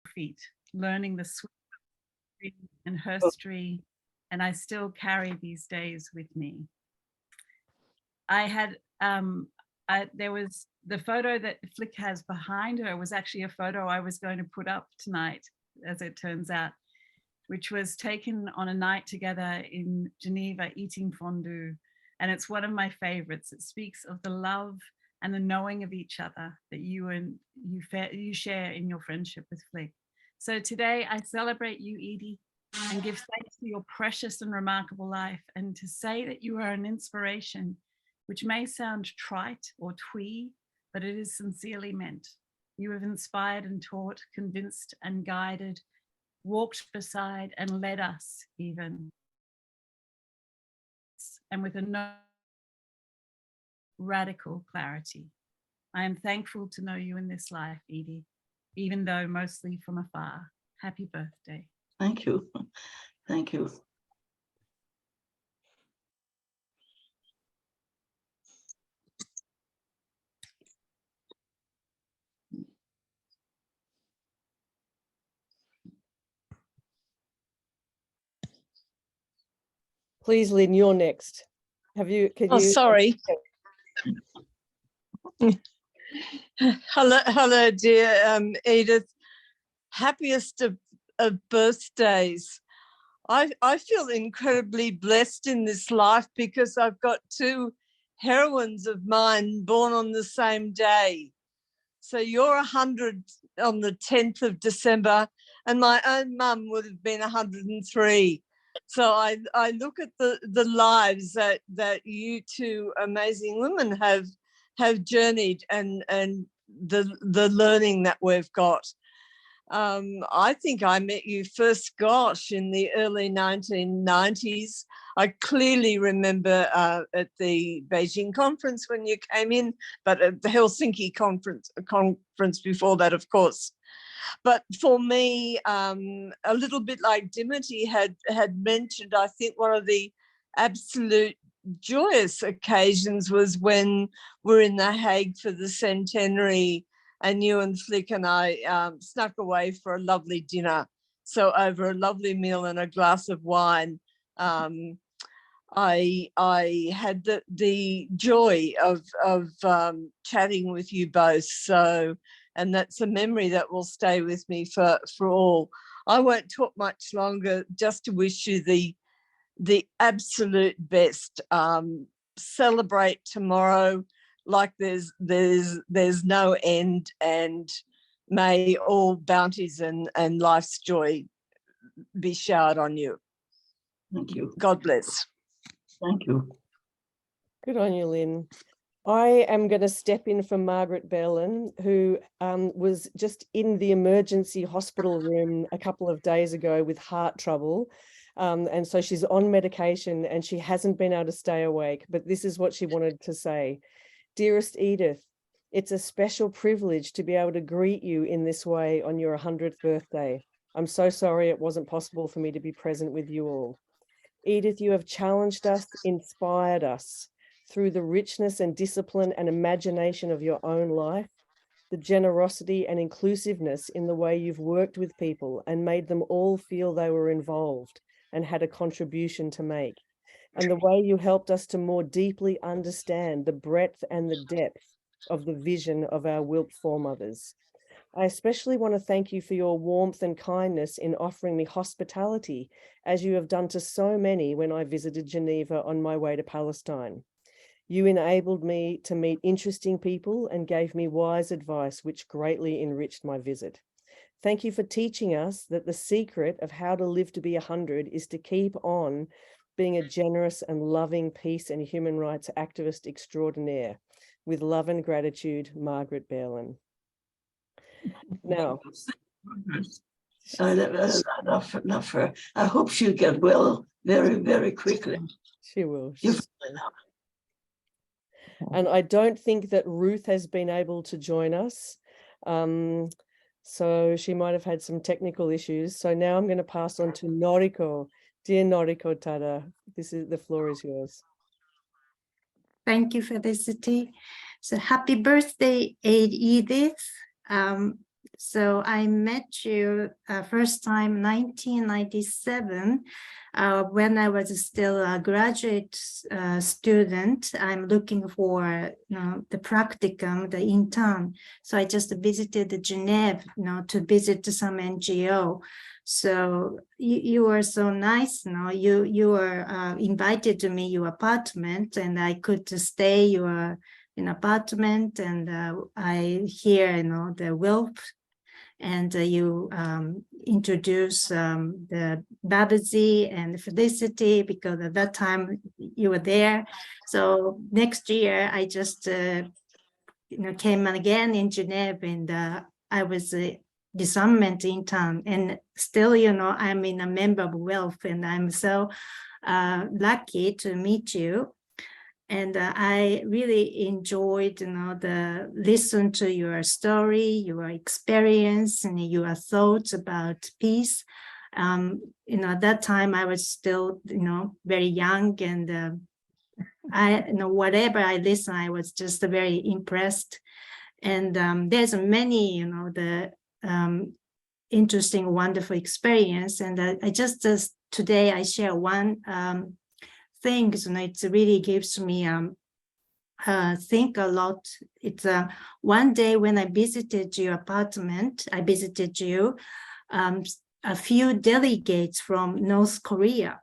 feet, learning the sweet and herstory, and I still carry these days with me. I had, there was the photo that Flick has behind her was actually a photo I was going to put up tonight, as it turns out, which was taken on a night together in Geneva eating fondue. And it's one of my favorites. It speaks of the love and the knowing of each other that you share in your friendship with Flick. So today I celebrate you, Edie, and give thanks for your precious and remarkable life, and to say that you are an inspiration, which may sound trite or twee, but it is sincerely meant. You have inspired and taught, convinced and guided, walked beside and led us even. And with a radical clarity. I am thankful to know you in this life, Edie, even though mostly from afar. Happy birthday. Thank you. Thank you. Please, Lynn, you're next. Sorry. Hello, dear Edith. Happiest of birthdays. I feel incredibly blessed in this life because I've got two heroines of mine born on the same day. So you're 100 on the 10th of December, and my own mum would have been 103. So I look at the lives that you two amazing women have journeyed, and the learning that we've got. I think I met you first, gosh, in the early 1990s. I clearly remember at the Beijing conference when you came in, but at the Helsinki conference before that, of course. But for me, a little bit like Dimity had mentioned, I think one of the absolute joyous occasions was when we're in The Hague for the centenary, and you and Flick and I snuck away for a lovely dinner. So over a lovely meal and a glass of wine, I had the joy of chatting with you both. So, and that's a memory that will stay with me for all. I won't talk much longer, just to wish you the absolute best. Celebrate tomorrow like there's no end, and may all bounties and life's joy be showered on you. Thank you. God bless. Thank you. Good on you, Lynn. I am going to step in for Margaret Bellin, who was just in the emergency hospital room a couple of days ago with heart trouble. And so she's on medication and she hasn't been able to stay awake. But this is what she wanted to say. Dearest Edith, it's a special privilege to be able to greet you in this way on your 100th birthday. I'm so sorry it wasn't possible for me to be present with you all. Edith, you have challenged us, inspired us through the richness and discipline and imagination of your own life, the generosity and inclusiveness in the way you've worked with people and made them all feel they were involved and had a contribution to make, and the way you helped us to more deeply understand the breadth and the depth of the vision of our WILPF foremothers. I especially want to thank you for your warmth and kindness in offering me hospitality, as you have done to so many when I visited Geneva on my way to Palestine. You enabled me to meet interesting people and gave me wise advice, which greatly enriched my visit. Thank you for teaching us that the secret of how to live to be 100 is to keep on being a generous and loving peace and human rights activist extraordinaire. With love and gratitude, Margaret Bellin. Now, enough for her. I hope she'll get well very, very quickly. She will. And I don't think that Ruth has been able to join us. So she might have had some technical issues. So now I'm going to pass on to Noriko. Dear Noriko Tada, the floor is yours. Thank you, Felicity. So happy birthday, Edith. So I met you first time 1997 when I was still a graduate student. I'm looking for the practicum, the intern. So I just visited Geneva, to visit some NGO. So you were so nice, you were invited to me your apartment, and I could stay your apartment, and I hear the WILPF, and you introduce the Babazi and Felicity, because at that time you were there. So next year I just came again in Geneva, and I was disarmament intern, and still I'm in a member of WILPF, and I'm so lucky to meet you. And I really enjoyed, the listen to your story, your experience, and your thoughts about peace. At that time I was still, very young, and whatever I listened, I was just very impressed. And there's many, the interesting, wonderful experience. And I just today I share one things, and it really gives me think a lot. It's one day when I visited your apartment, I visited you, a few delegates from North Korea.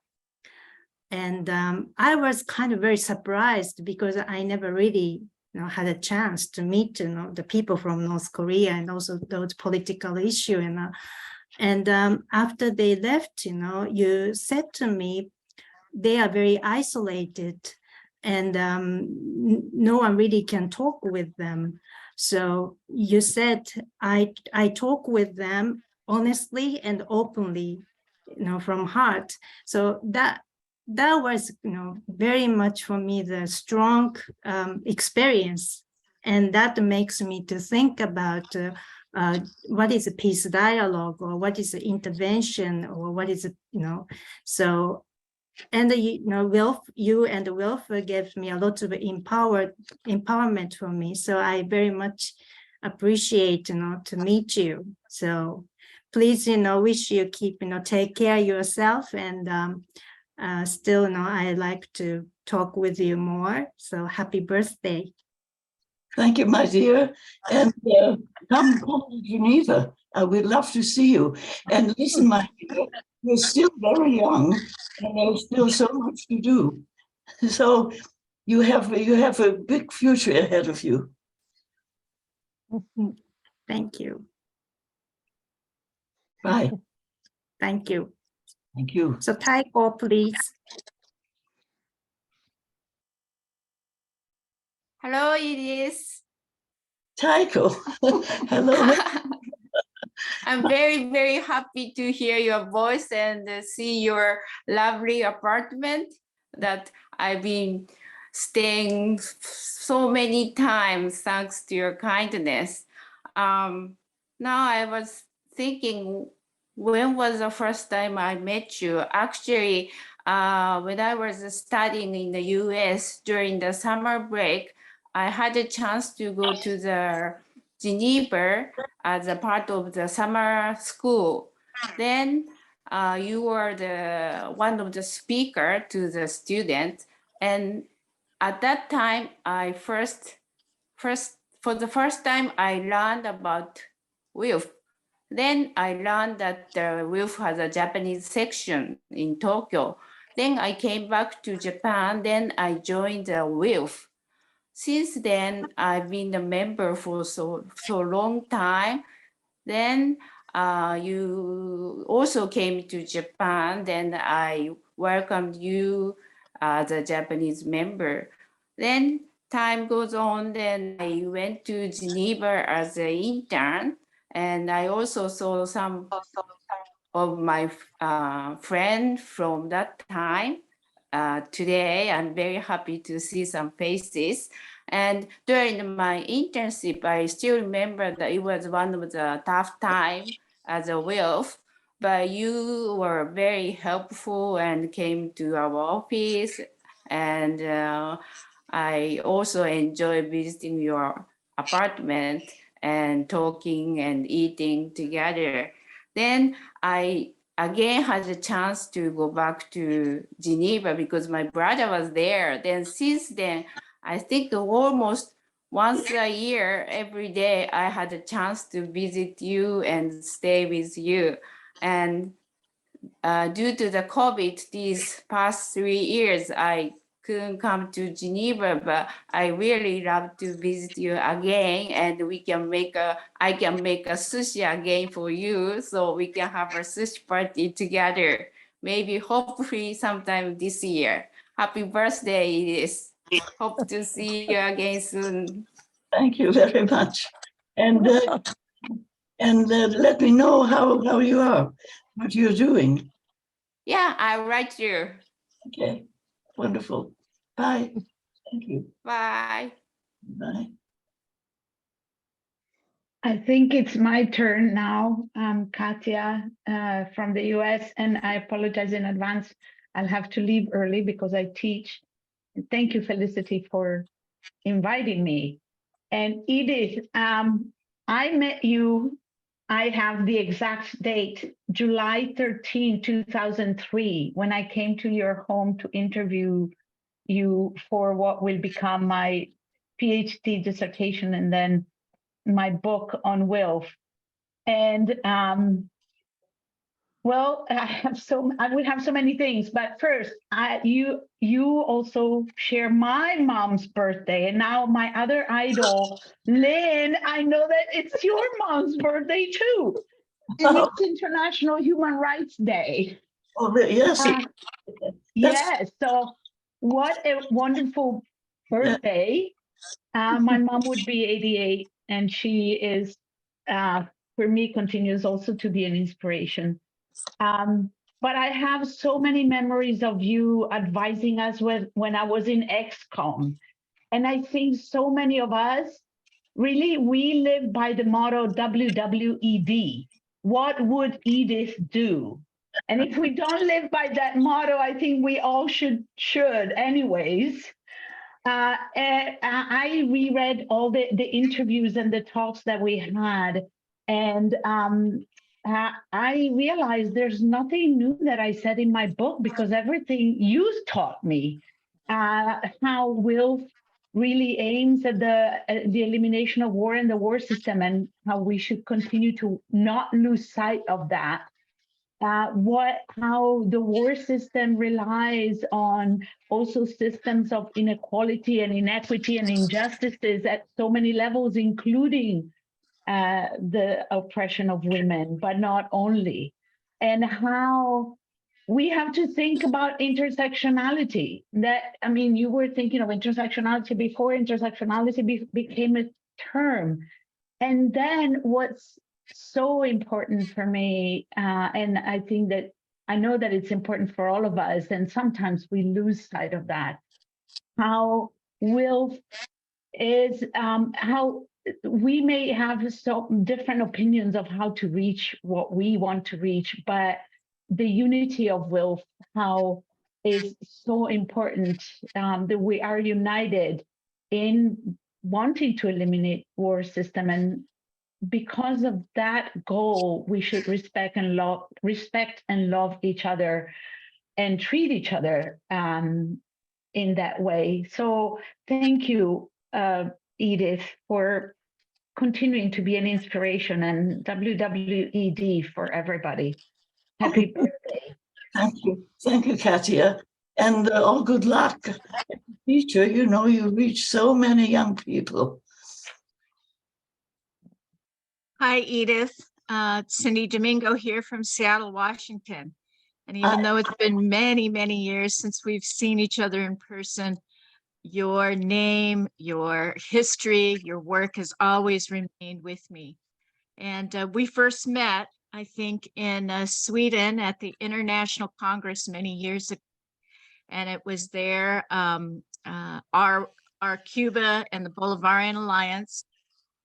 And I was kind of very surprised, because I never really had a chance to meet the people from North Korea, and also those political issues. And after they left, you said to me, they are very isolated, and no one really can talk with them. So you said, I talk with them honestly and openly, from heart. So that was, very much for me the strong experience, and that makes me to think about what is a peace dialogue, or what is the intervention, or what is so. And WILPF, you and the WILPF gave me a lot of empowerment for me. So I very much appreciate, to meet you. So please, wish you keep, take care of yourself, and still, I like to talk with you more. So happy birthday. Thank you, my dear. And come to Geneva. We'd love to see you. And listen, my dear, you're still very young, and there's still so much to do. So you have a big future ahead of you. Thank you. Bye. Thank you. Thank you. So Taiko, please. Hello, Edith. Taiko, hello. I'm very, very happy to hear your voice and see your lovely apartment that I've been staying so many times thanks to your kindness. Now I was thinking, when was the first time I met you? Actually, when I was studying in the US during the summer break, I had a chance to go to the Geneva as a part of the summer school. Then you were one of the speaker to the students, and at that time for the first time I learned about WILPF. Then I learned that the WILPF has a Japanese section in Tokyo. Then I came back to Japan. Then I joined the WILPF. Since then, I've been a member for so long time. Then you also came to Japan. Then I welcomed you as a Japanese member. Then time goes on. Then I went to Geneva as an intern. And I also saw some of my friends from that time. Today, I'm very happy to see some faces. And during my internship, I still remember that it was one of the tough times as a WILPF, but you were very helpful and came to our office. And I also enjoy visiting your apartment. and talking and eating together. Then I again had a chance to go back to Geneva because my brother was there. Then since then, I think almost once a year, every day, I had a chance to visit you and stay with you. And due to the COVID, these past 3 years, I couldn't come to Geneva, but I really love to visit you again, and I can make a sushi again for you, so we can have a sushi party together. Maybe hopefully sometime this year. Happy birthday, Edith. Hope to see you again soon. Thank you very much. And let me know how you are, what you're doing. Yeah, I'll write you. Okay, wonderful. Bye. Thank you. Bye. Bye. I think it's my turn now. I'm Katya from the US, and I apologize in advance. I'll have to leave early because I teach. Thank you, Felicity, for inviting me. And Edith, I met you, I have the exact date, July 13, 2003, when I came to your home to interview you for what will become my PhD dissertation and then my book on WILPF. And well, I would have so many things, but first, you also share my mom's birthday, and now my other idol, Lynn. I know that it's your mom's birthday too, and it's International Human Rights Day. Oh, yes. Yes. So, what a wonderful birthday! My mom would be 88, and she is, for me, continues also to be an inspiration. But I have so many memories of you advising us when I was in XCOM. And I think so many of us, really, we live by the motto WWED. What would Edith do? And if we don't live by that motto, I think we all should anyways. And I reread all the interviews and the talks that we had, and I realized there's nothing new that I said in my book because everything you taught me, how WILPF really aims at the elimination of war and the war system, and how we should continue to not lose sight of that. How the war system relies on also systems of inequality and inequity and injustices at so many levels, including the oppression of women, but not only, and how we have to think about intersectionality. That, I mean, you were thinking of intersectionality before intersectionality became a term. And then what's so important for me, and I think that I know that it's important for all of us, and sometimes we lose sight of that, how WILPF is, how we may have so different opinions of how to reach what we want to reach, but the unity of WILPF, how is so important, that we are united in wanting to eliminate war system. And because of that goal, we should respect and love each other and treat each other in that way. So thank you, Edith, for continuing to be an inspiration, and WWED for everybody. Happy birthday. Thank you, Katia, and all good luck. Teacher, you know, you reach so many young people. Hi, Edith. Cindy Domingo here from Seattle, Washington. And even though it's been many, many years since we've seen each other in person, your name, your history, your work has always remained with me. And we first met, I think, in Sweden at the International Congress many years ago. And it was there, our Cuba and the Bolivarian Alliance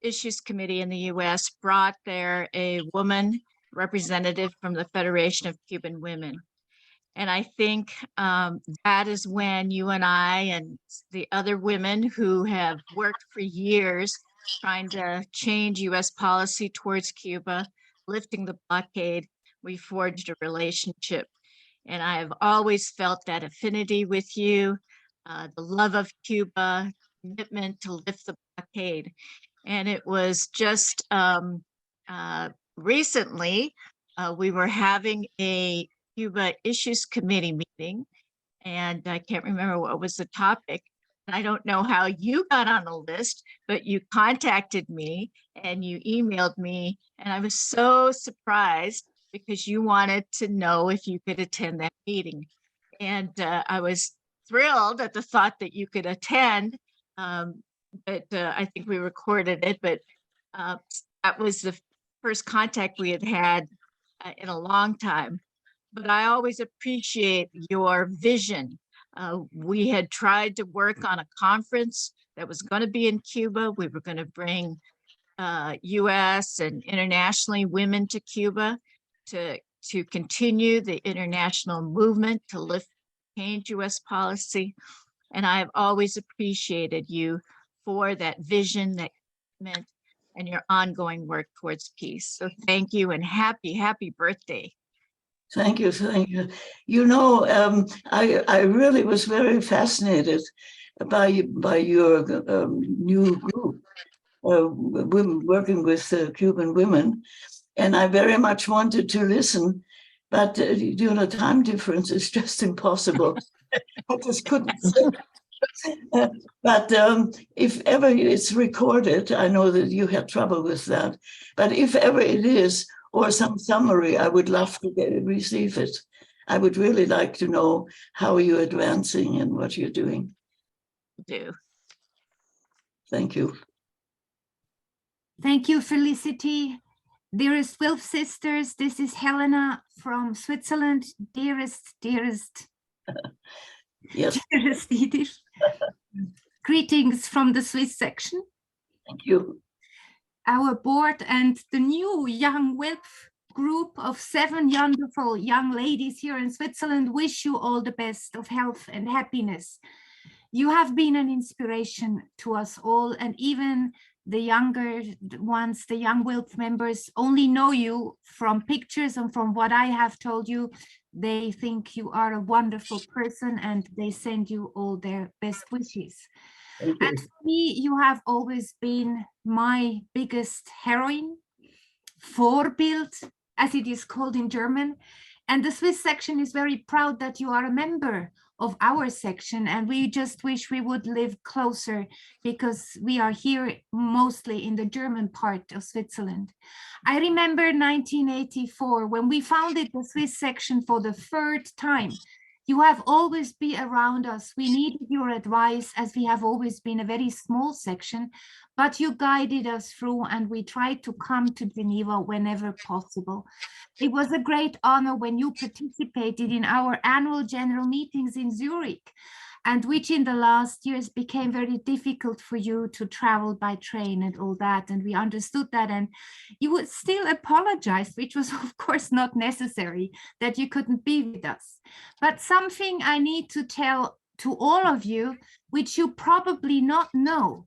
Issues Committee in the US brought there a woman representative from the Federation of Cuban Women. And I think that is when you and I and the other women who have worked for years trying to change US policy towards Cuba, lifting the blockade, we forged a relationship. And I have always felt that affinity with you, the love of Cuba, commitment to lift the blockade. And it was just recently, we were having a Cuba Issues Committee meeting, and I can't remember what was the topic. I don't know how you got on the list, but you contacted me and you emailed me, and I was so surprised because you wanted to know if you could attend that meeting. And I was thrilled at the thought that you could attend, but I think we recorded it, but that was the first contact we had had in a long time. But I always appreciate your vision. We had tried to work on a conference that was going to be in Cuba. We were going to bring US and internationally women to Cuba to continue the international movement to lift, change US policy. And I have always appreciated you for that vision, that commitment, and your ongoing work towards peace. So thank you and happy, happy birthday. Thank you, thank you. You know, I really was very fascinated by your new group, women working with Cuban women, and I very much wanted to listen, but you know, time difference is just impossible. I just couldn't sit. But if ever it's recorded, I know that you had trouble with that, but if ever it is, or some summary, I would love to receive it. I would really like to know how you're advancing and what you're doing. Do. Thank you. Thank you, Felicity. Dearest WILPF sisters, this is Helena from Switzerland. Dearest Yes, dearest Edith. Greetings from the Swiss section. thank you. Our board and the new young WILPF group of 7 wonderful young ladies here in Switzerland wish you all the best of health and happiness. You have been an inspiration to us all, and even the younger ones, the young WILPF members, only know you from pictures, and from what I have told you, they think you are a wonderful person and they send you all their best wishes. Thank you. And for me, you have always been my biggest heroine, Vorbild, as it is called in German. And the Swiss section is very proud that you are a member of our section, and we just wish we would live closer because we are here mostly in the German part of Switzerland. I remember 1984 when we founded the Swiss section for the 3rd time. You have always been around us. We needed your advice as we have always been a very small section, but you guided us through and we tried to come to Geneva whenever possible. It was a great honor when you participated in our annual general meetings in Zurich, and which in the last years became very difficult for you to travel by train and all that. And we understood that, and you would still apologize, which was of course not necessary, that you couldn't be with us. But something I need to tell to all of you, which you probably not know,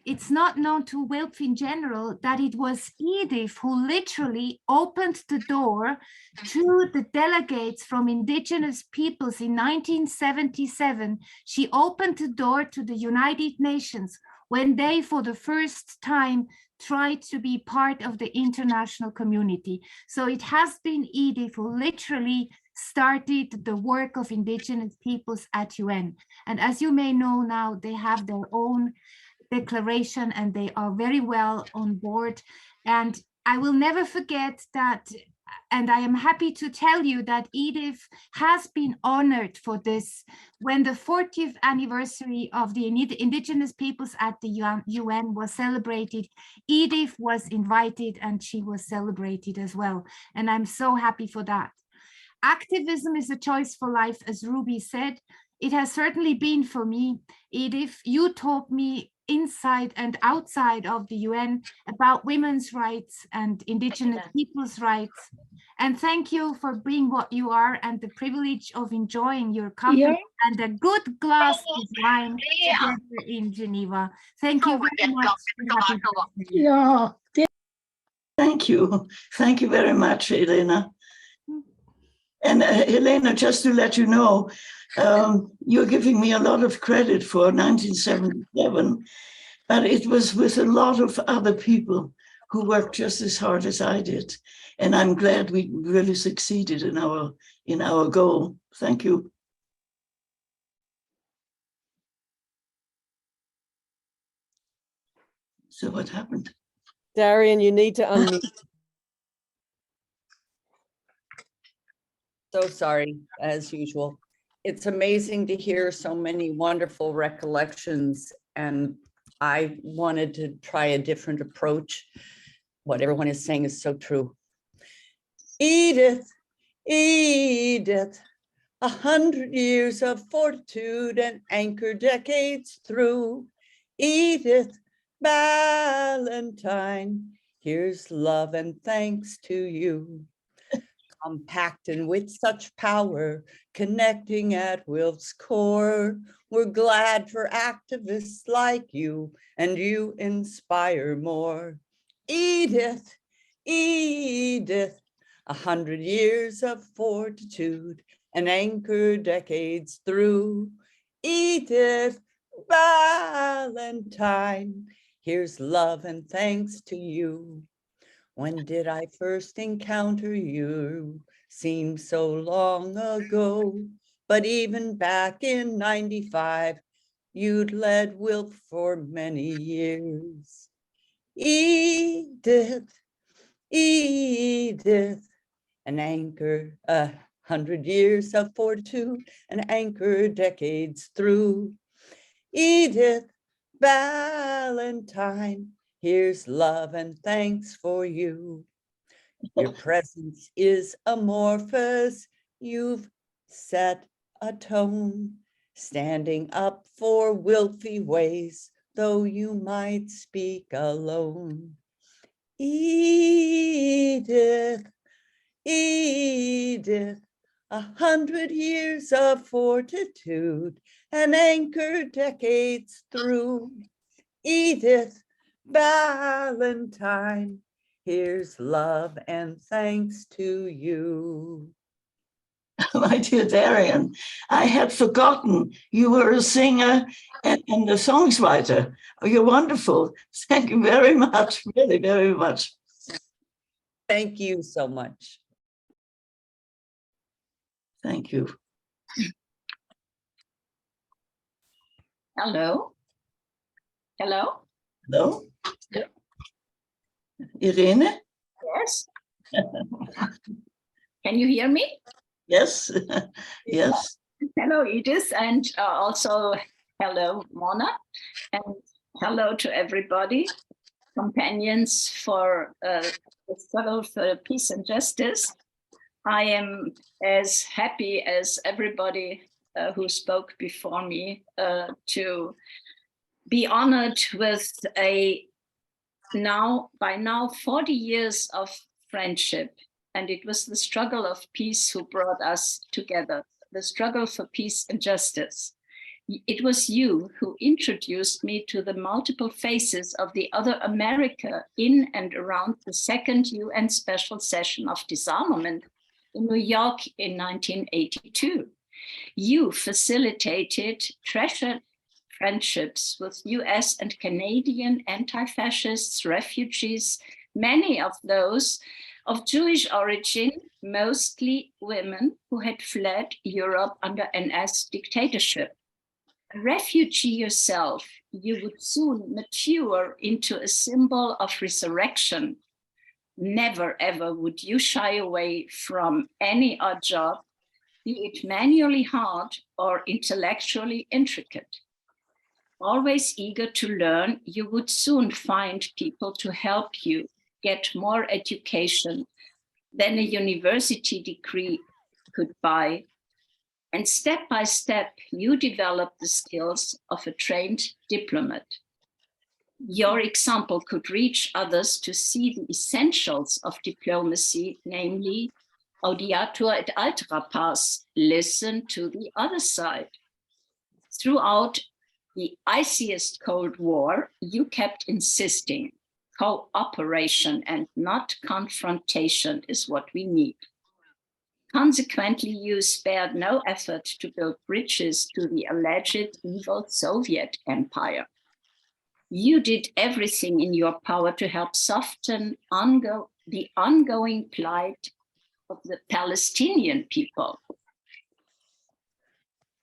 it's not known to WILPF in general, that it was Edith who literally opened the door to the delegates from indigenous peoples in 1977. She opened the door to the United Nations when they, for the first time, tried to be part of the international community. So it has been Edith who literally started the work of indigenous peoples at UN. And as you may know now, they have their own declaration and they are very well on board. And I will never forget that, and I am happy to tell you that Edith has been honored for this. When the 40th anniversary of the indigenous peoples at the UN was celebrated, Edith was invited and she was celebrated as well. And I'm so happy for that. Activism is a choice for life, as Ruby said. It has certainly been for me. Edith, you taught me inside and outside of the UN about women's rights and indigenous people's rights. And thank you for being what you are and the privilege of enjoying your company and a good glass of wine together in Geneva. Thank you very much. Happy birthday. Yeah. Thank you. Thank you very much, Elena. And Elena, just to let you know, you're giving me a lot of credit for 1977, but it was with a lot of other people who worked just as hard as I did. And I'm glad we really succeeded in our goal. Thank you. So what happened? Darian, you need to unmute. So sorry, as usual. It's amazing to hear so many wonderful recollections, and I wanted to try a different approach. What everyone is saying is so true. Edith, Edith, 100 years of fortitude and anchor decades through. Edith Ballantyne, here's love and thanks to you. Compact and with such power, connecting at WILPF's core. We're glad for activists like you, and you inspire more. Edith, Edith, 100 years of fortitude and anchor decades through. Edith Ballantyne, here's love and thanks to you. When did I first encounter you? Seems so long ago, but even back in 95, you'd led WILPF for many years. Edith, Edith, an anchor, 100 years of fortitude, an anchor decades through. Edith Ballantyne, here's love and thanks for you. Your presence is amorphous. You've set a tone, standing up for WILPFy ways, though you might speak alone. Edith, Edith, 100 years of fortitude and anchor decades through. Edith Ballantyne, here's love and thanks to you. My dear Darian, I had forgotten you were a singer and a songwriter. Oh, you're wonderful. Thank you very much, really, very much. Thank you so much. Thank you. Hello. Hello. Hello? Irene? Yes. Can you hear me? Yes. Yes. Hello, Edith, and also hello, Mona, and hello to everybody, companions for the struggle for peace and justice. I am as happy as everybody who spoke before me to be honored with by now 40 years of friendship. And it was the struggle of peace who brought us together, the struggle for peace and justice. It was you who introduced me to the multiple faces of the other America in and around the second UN Special Session of Disarmament in New York in 1982. You facilitated treasured friendships with US and Canadian anti-fascists, refugees, many of those of Jewish origin, mostly women who had fled Europe under NS dictatorship. A refugee yourself, you would soon mature into a symbol of resurrection. Never ever would you shy away from any odd job, be it manually hard or intellectually intricate. Always eager to learn, you would soon find people to help you get more education than a university degree could buy. And step by step, you develop the skills of a trained diplomat. Your example could reach others to see the essentials of diplomacy, namely Audiatur et altera pars, listen to the other side. Throughout the iciest Cold War, you kept insisting cooperation and not confrontation is what we need. Consequently, you spared no effort to build bridges to the alleged evil Soviet empire. You did everything in your power to help soften the ongoing plight of the Palestinian people.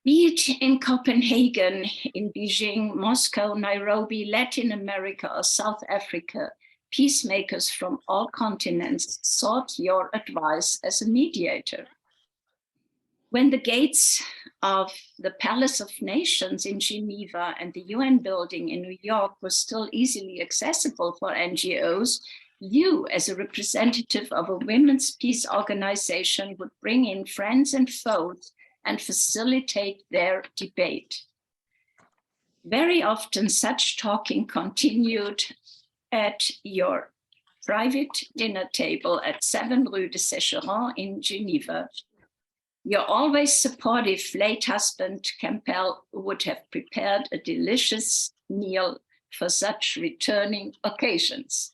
Be it in Copenhagen, in Beijing, Moscow, Nairobi, Latin America, or South Africa, peacemakers from all continents sought your advice as a mediator. When the gates of the Palace of Nations in Geneva and the UN building in New York were still easily accessible for NGOs, you, as a representative of a women's peace organization, would bring in friends and foes and facilitate their debate. Very often such talking continued at your private dinner table at 7 Rue de Sécheron in Geneva. Your always supportive late husband, Campbell, would have prepared a delicious meal for such returning occasions.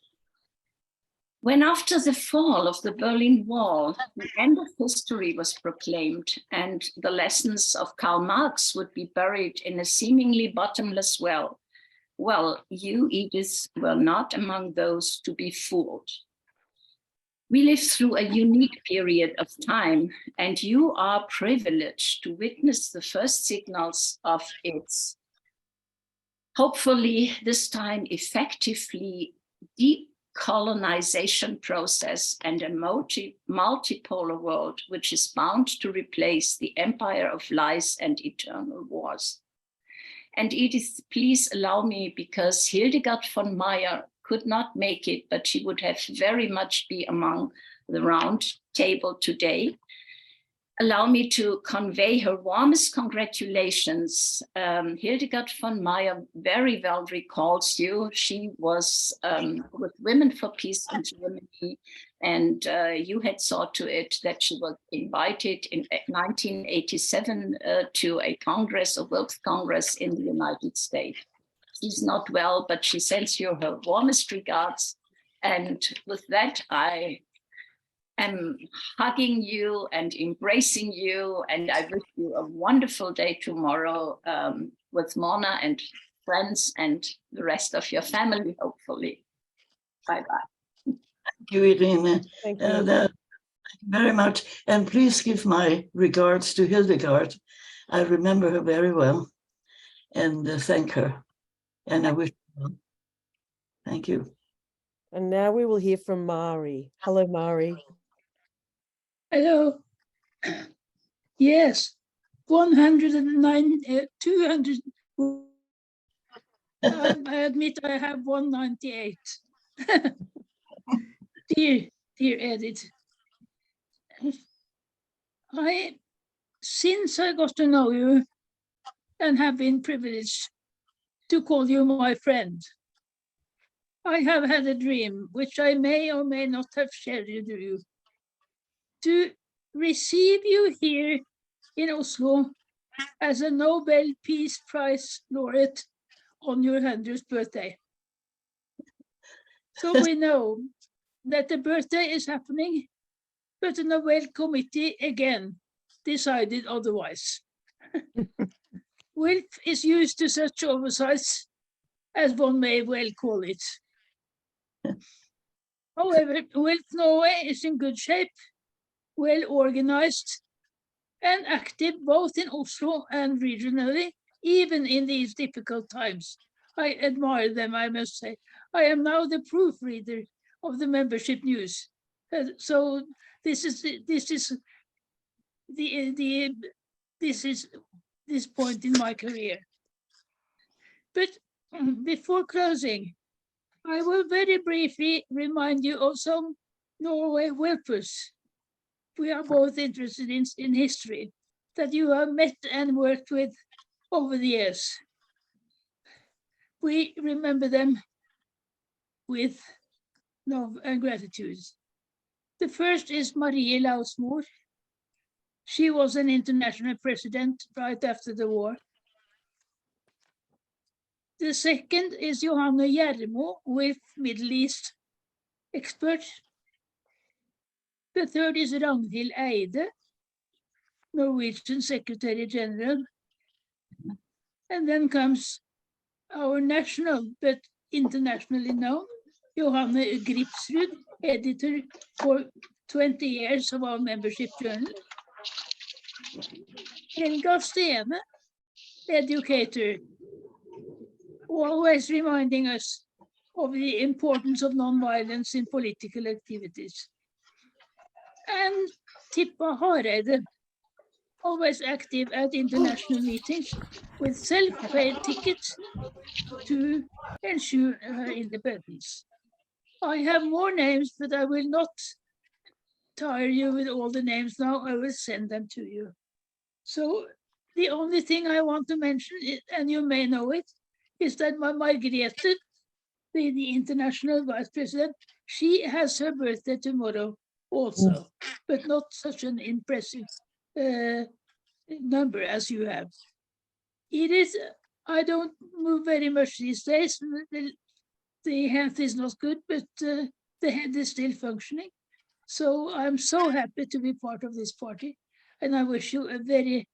When after the fall of the Berlin Wall, the end of history was proclaimed and the lessons of Karl Marx would be buried in a seemingly bottomless well, you, Edith, were not among those to be fooled. We live through a unique period of time, and you are privileged to witness the first signals of its, hopefully this time effectively decolonization process and a multipolar world which is bound to replace the empire of lies and eternal wars. And Edith, please allow me, because Hildegard von Meyer could not make it, but she would have very much be among the round table today. Allow me to convey her warmest congratulations. Hildegard von Meyer very well recalls you. She was with Women for Peace in Germany, and you had saw to it that she was invited in 1987 to a Congress, a WILPF Congress in the United States. She's not well, but she sends you her warmest regards. And with that, I am hugging you and embracing you. And I wish you a wonderful day tomorrow with Mona and friends and the rest of your family, hopefully. Bye-bye. Thank you, Irene. Thank you. Thank you very much. And please give my regards to Hildegard. I remember her very well, and thank her. And I wish her well. Thank you. And now we will hear from Mari. Hello, Mari. Hello. Yes, 109, 200. I admit I have 198. Dear Edith, since I got to know you and have been privileged to call you my friend, I have had a dream, which I may or may not have shared with you, to receive you here in Oslo as a Nobel Peace Prize laureate on your 100th birthday. So we know that the birthday is happening, but the Nobel Committee again decided otherwise. WILPF is used to such oversights, as one may well call it. However, WILPF Norway is in good shape, well organized, and active both in Oslo and regionally, even in these difficult times. I admire them, I must say. I am now the proofreader of the membership news. So this is this point in my career. But before closing, I will very briefly remind you of some Norway WILPers. We are both interested in history that you have met and worked with over the years. We remember them with love and gratitude. The first is Marie Lausmoor. She was an international president right after the war. The second is Johanna Gjermo, with Middle East expert. The third is Ragnhild Eide, Norwegian Secretary General. And then comes our national but internationally known, Johanne Gripsrud, editor for 20 years of our membership journal. Helga Stene, educator, always reminding us of the importance of non-violence in political activities. And Tippa Hareide, always active at international meetings with self-paid tickets to ensure her independence. I have more names, but I will not tire you with all the names now. I will send them to you. So the only thing I want to mention, and you may know it, is that Margrethe, the international vice president, she has her birthday tomorrow also, but not such an impressive number as you have. Edith, I don't move very much these days. The health is not good, but the head is still functioning. So I'm so happy to be part of this party. And I wish you a very,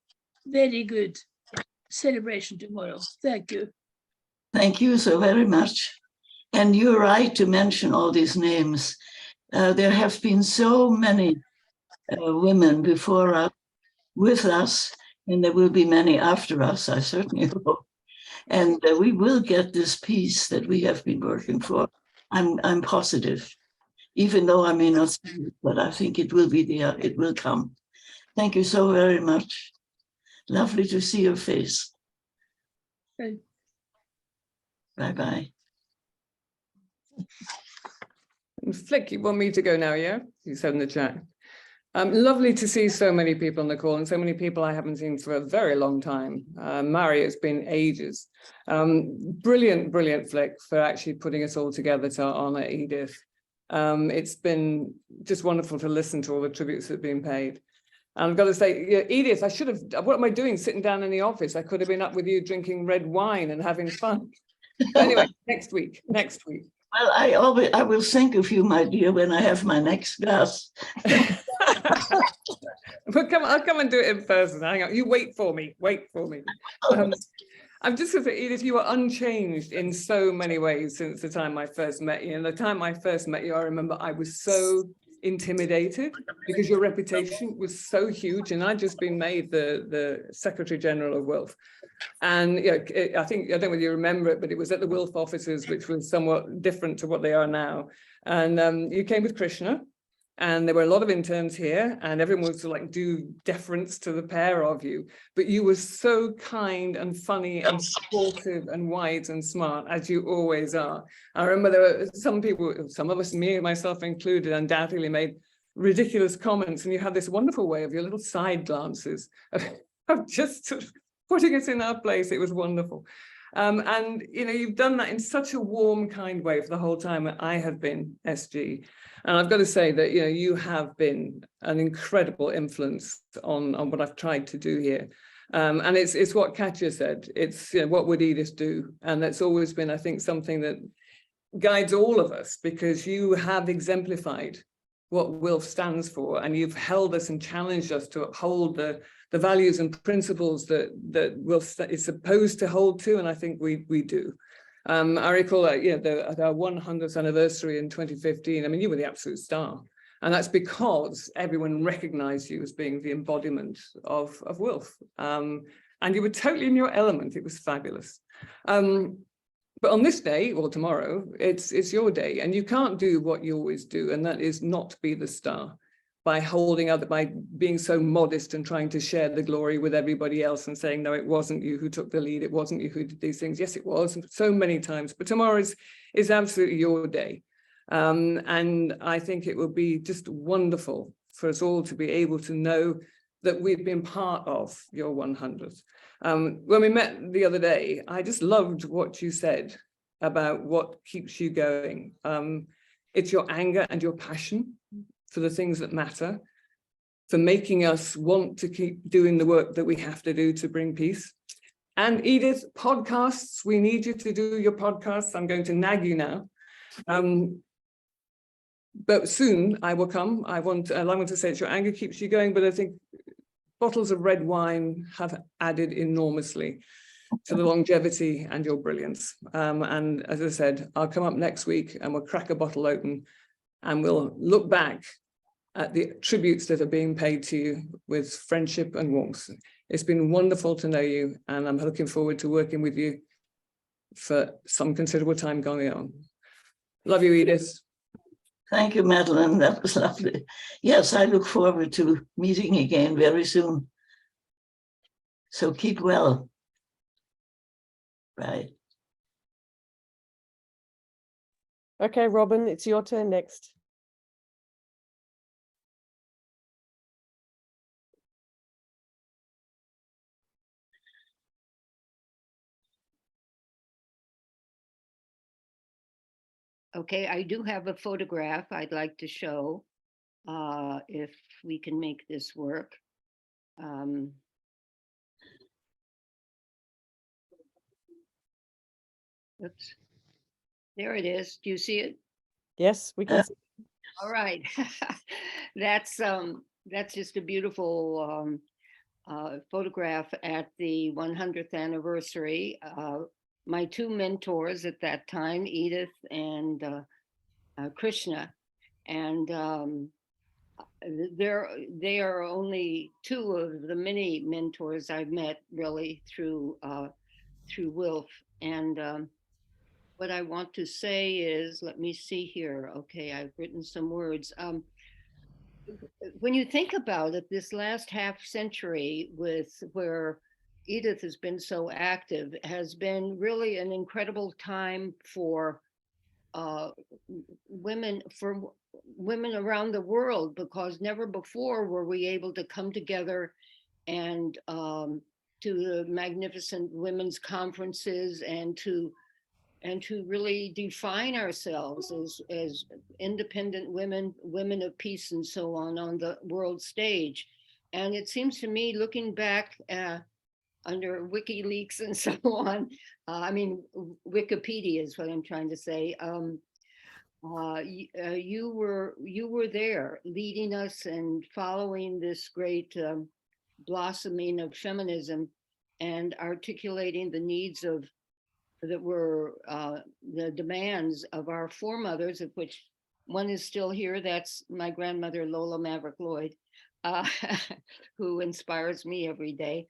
very good celebration tomorrow. Thank you. Thank you so very much. And you're right to mention all these names. There have been so many women before us, with us, and there will be many after us, I certainly hope. And we will get this peace that we have been working for. I'm positive, even though I may not see it, but I think it will be there, it will come. Thank you so very much. Lovely to see your face. Okay. Bye-bye. Flick, you want me to go now, yeah? You said in the chat. Lovely to see so many people on the call and so many people I haven't seen for a very long time. Mary, it's been ages. Brilliant, brilliant, Flick, for actually putting us all together to honor Edith. It's been just wonderful to listen to all the tributes that have been paid. And I've got to say, yeah, Edith, I should have, what am I doing sitting down in the office? I could have been up with you drinking red wine and having fun. But anyway, next week. Well, I will think of you, my dear, when I have my next glass. But I'll come and do it in person. Hang on, you wait for me. I'm just going to say, Edith, you are unchanged in so many ways since the time I first met you. And the time I first met you, I remember I was so intimidated because your reputation was so huge, and I'd just been made the Secretary General of WILPF. And I think, I don't know whether you remember it, but it was at the WILPF offices, which was somewhat different to what they are now. And you came with Krishna, and there were a lot of interns here, and everyone was to like do deference to the pair of you. But you were so kind and funny and supportive and wise and smart, as you always are. I remember there were some people, some of us, me and myself included, undoubtedly made ridiculous comments, and you had this wonderful way of your little side glances of just sort of putting us in our place. It was wonderful. And you've done that in such a warm, kind way for the whole time that I have been SG. And I've got to say that you have been an incredible influence on what I've tried to do here. And it's what Katja said. It's what would Edith do? And that's always been, I think, something that guides all of us, because you have exemplified what WILPF stands for, and you've held us and challenged us to uphold the values and principles that WILPF is supposed to hold to, and I think we do. I recall that, at our 100th anniversary in 2015, I mean, you were the absolute star. And that's because everyone recognized you as being the embodiment of WILPF. And you were totally in your element. It was fabulous. But on this day, or tomorrow, it's your day. And you can't do what you always do, and that is not be the star by by being so modest and trying to share the glory with everybody else and saying, no, it wasn't you who took the lead. It wasn't you who did these things. Yes, it was, so many times. But tomorrow is absolutely your day. And I think it will be just wonderful for us all to be able to know that we've been part of your 100th. When we met the other day, I just loved what you said about what keeps you going. It's your anger and your passion for the things that matter, for making us want to keep doing the work that we have to do to bring peace. And Edith, podcasts, we need you to do your podcasts. I'm going to nag you now. But soon I will come. I want to say it's your anger keeps you going, but I think bottles of red wine have added enormously to the longevity and your brilliance. And as I said, I'll come up next week and we'll crack a bottle open and we'll look back at the tributes that are being paid to you with friendship and warmth. It's been wonderful to know you, and I'm looking forward to working with you for some considerable time going on. Love you, Edith. Thank you, Madeline. That was lovely. Yes, I look forward to meeting again very soon. So keep well. Right. Okay, Robin, it's your turn next. Okay, I do have a photograph I'd like to show, if we can make this work. Oops. There it is. Do you see it? Yes, we can see. All right. That's just a beautiful photograph at the 100th anniversary. My two mentors at that time, Edith and Krishna, and they are only two of the many mentors I've met really through WILPF. And what I want to say is, let me see here. Okay, I've written some words. When you think about it, this last half century with where Edith has been so active has been really an incredible time for women around the world, because never before were we able to come together and to the magnificent women's conferences and to really define ourselves as independent women of peace and so on the world stage. And it seems to me, looking back under WikiLeaks and so on, I mean, Wikipedia is what I'm trying to say. You were there leading us and following this great blossoming of feminism and articulating the needs that were the demands of our foremothers, of which one is still here. That's my grandmother, Lola Maverick Lloyd, who inspires me every day.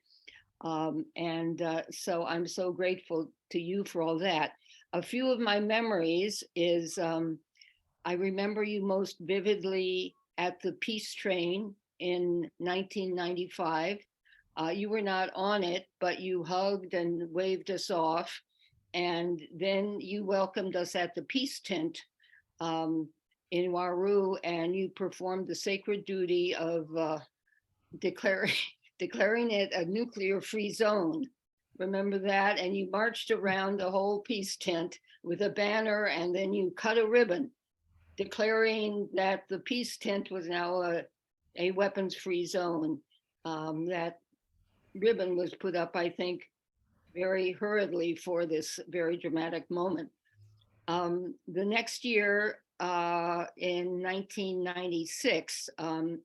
So I'm so grateful to you for all that. A few of my memories is I remember you most vividly at the Peace Train in 1995. You were not on it, but you hugged and waved us off. And then you welcomed us at the Peace Tent in Waru, and you performed the sacred duty of declaring it a nuclear-free zone. Remember that? And you marched around the whole peace tent with a banner, and then you cut a ribbon declaring that the peace tent was now a weapons-free zone. That ribbon was put up, I think, very hurriedly for this very dramatic moment. The next year, in 1996,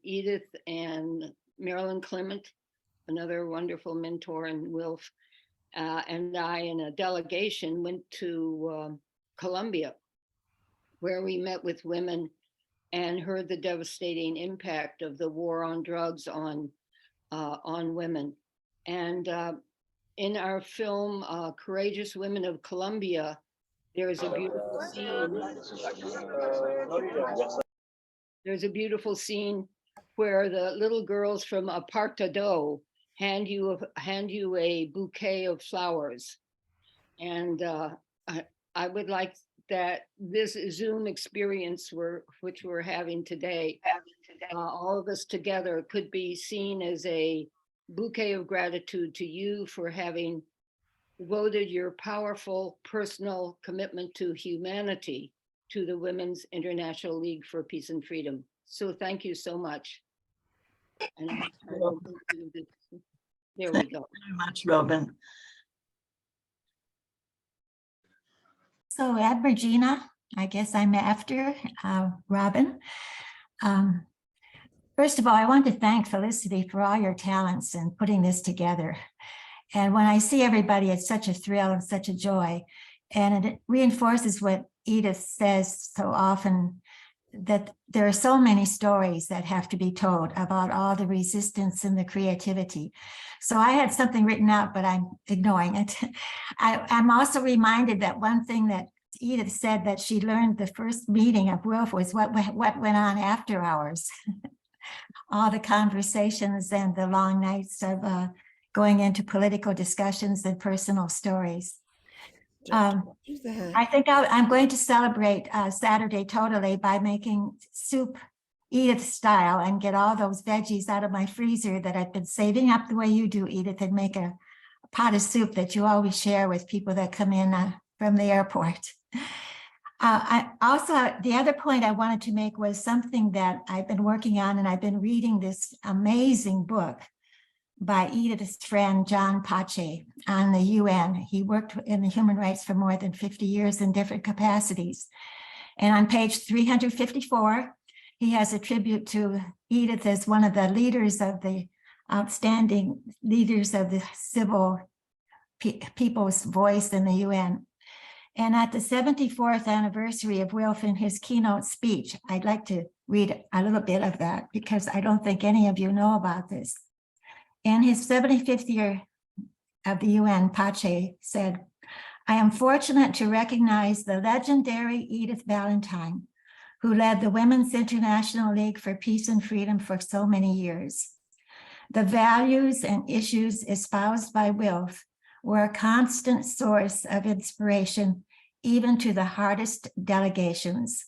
Edith and Marilyn Clement, another wonderful mentor in WILPF, and I and a delegation went to Colombia, where we met with women and heard the devastating impact of the war on drugs on women. And in our film, Courageous Women of Colombia, there's a beautiful scene. There's a beautiful scene where the little girls from Apartado hand you a bouquet of flowers. And I would like that this Zoom experience which we're having today, all of us together, could be seen as a bouquet of gratitude to you for having devoted your powerful personal commitment to humanity to the Women's International League for Peace and Freedom. So thank you so much. And I will go through this. There we go. Very much, Robin. So at Regina, I guess I'm after Robin. First of all, I want to thank Felicity for all your talents in putting this together. And when I see everybody, it's such a thrill and such a joy. And it reinforces what Edith says so often, that there are so many stories that have to be told about all the resistance and the creativity. So I had something written out, but I'm ignoring it. I'm also reminded that one thing that Edith said that she learned the first meeting of WILPF was what went on after hours. All the conversations and the long nights of going into political discussions and personal stories. I think I'm going to celebrate Saturday totally by making soup Edith style and get all those veggies out of my freezer that I've been saving up the way you do, Edith, and make a pot of soup that you always share with people that come in from the airport. I also, the other point I wanted to make was something that I've been working on, and I've been reading this amazing book by Edith's friend, John Pache, on the UN. He worked in the human rights for more than 50 years in different capacities. And on page 354, he has a tribute to Edith as one of the leaders of the outstanding leaders of the civil people's voice in the UN. And at the 74th anniversary of WILPF, in his keynote speech, I'd like to read a little bit of that because I don't think any of you know about this. In his 75th year of the UN, Pache said, "I am fortunate to recognize the legendary Edith Ballantyne, who led the Women's International League for Peace and Freedom for so many years. The values and issues espoused by WILPF were a constant source of inspiration, even to the hardest delegations.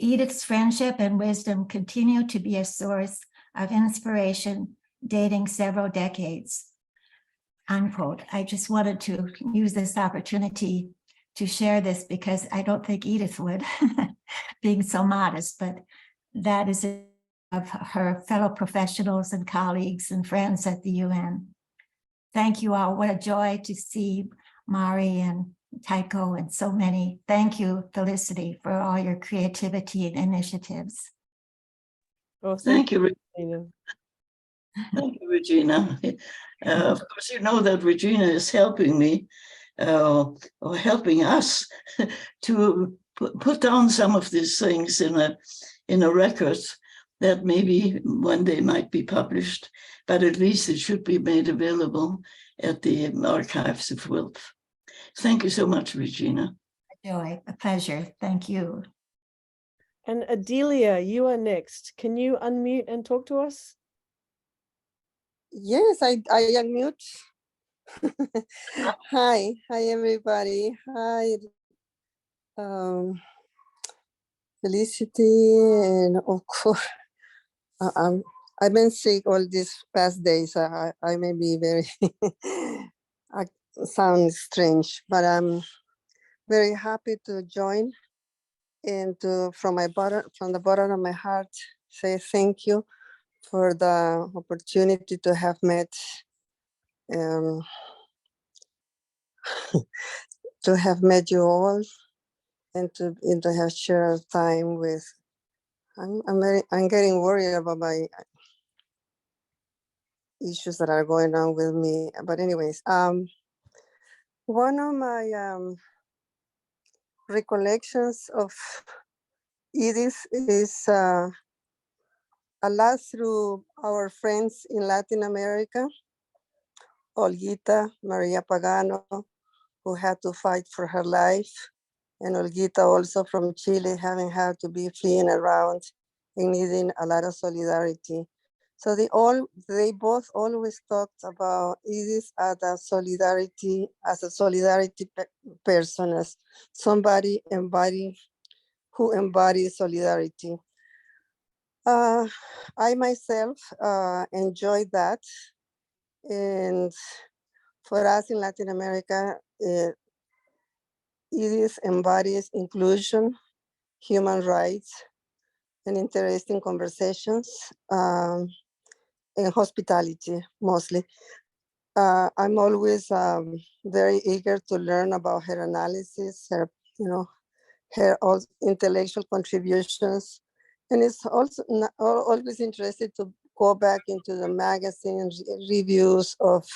Edith's friendship and wisdom continue to be a source of inspiration dating several decades," unquote. I just wanted to use this opportunity to share this because I don't think Edith would, being so modest, but that is of her fellow professionals and colleagues and friends at the UN. Thank you all. What a joy to see Mari and Tycho and so many. Thank you, Felicity, for all your creativity and initiatives. Oh, Thank you, Regina. Thank you, Regina. Of course, you know that Regina is helping me, or helping us to put down some of these things in a record that maybe one day might be published, but at least it should be made available at the archives of WILPF. Thank you so much, Regina. A joy, a pleasure. Thank you. And Adelia, you are next. Can you unmute and talk to us? Yes, I unmute. Hi everybody. Hi, Felicity, and of course, I've been sick all these past days. I may be very, I sound strange, but I'm very happy to join and from the bottom of my heart, say thank you for the opportunity to have met, to have met you all, and to have shared time with. I'm getting worried about my issues that are going on with me. But anyways, one of my recollections of Edith is a lot through our friends in Latin America, Olguita Maria Pagano, who had to fight for her life, and Olguita also from Chile, having had to be fleeing around and needing a lot of solidarity. So they both always talked about Edith as a solidarity person, as somebody who embodies solidarity. I myself enjoyed that. And for us in Latin America, Edith embodies inclusion, human rights, and interesting conversations in hospitality mostly. I'm always very eager to learn about her analysis, her, her intellectual contributions. And it's also always interested to go back into the magazine reviews of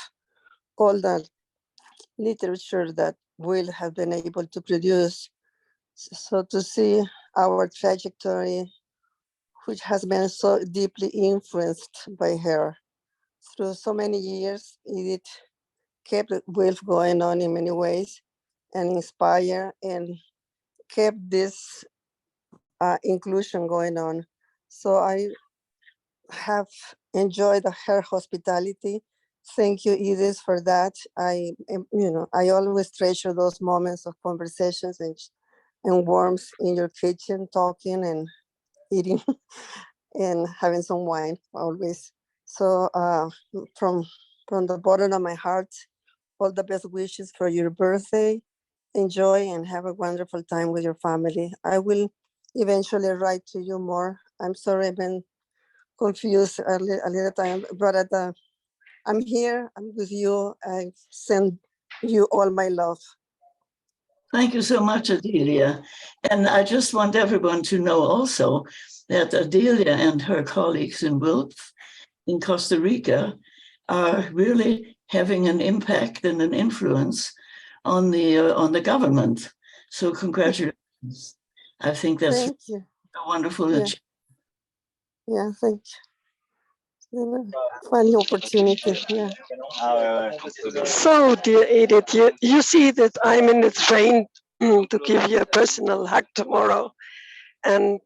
all the literature that Will have been able to produce. So to see our trajectory, which has been so deeply influenced by her through so many years, Edith kept WILPF going on in many ways and inspire and kept this inclusion going on. So I have enjoyed her hospitality. Thank you, Edith, for that. I always treasure those moments of conversations and warmth in your kitchen, talking and eating and having some wine always. So from the bottom of my heart, all the best wishes for your birthday. Enjoy and have a wonderful time with your family. I will eventually write to you more. I'm sorry I've been confused a little time, but I'm here, I'm with you. I send you all my love. Thank you so much, Adelia. And I just want everyone to know also that Adelia and her colleagues in WILPF in Costa Rica are really having an impact and an influence on the government. So congratulations. I think that's Thank you. a wonderful Yeah. achievement. Yeah, thank you. Funny opportunity. Yeah. So, dear Edith, you see that I'm in the train to give you a personal hug tomorrow. And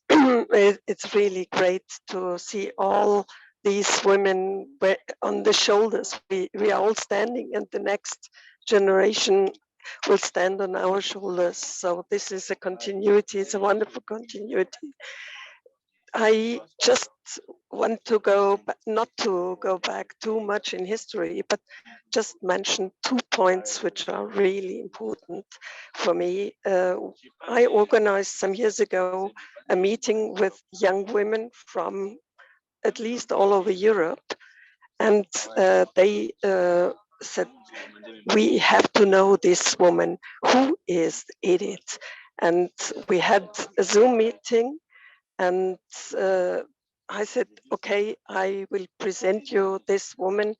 it's really great to see all these women on the shoulders. We are all standing, and the next generation will stand on our shoulders. So this is a continuity. It's a wonderful continuity. I just want to not to go back too much in history, but just mention 2 points which are really important for me. I organized some years ago a meeting with young women from at least all over Europe, and they said, we have to know this woman. Who is Edith? And we had a Zoom meeting, and I said, okay, I will present you this woman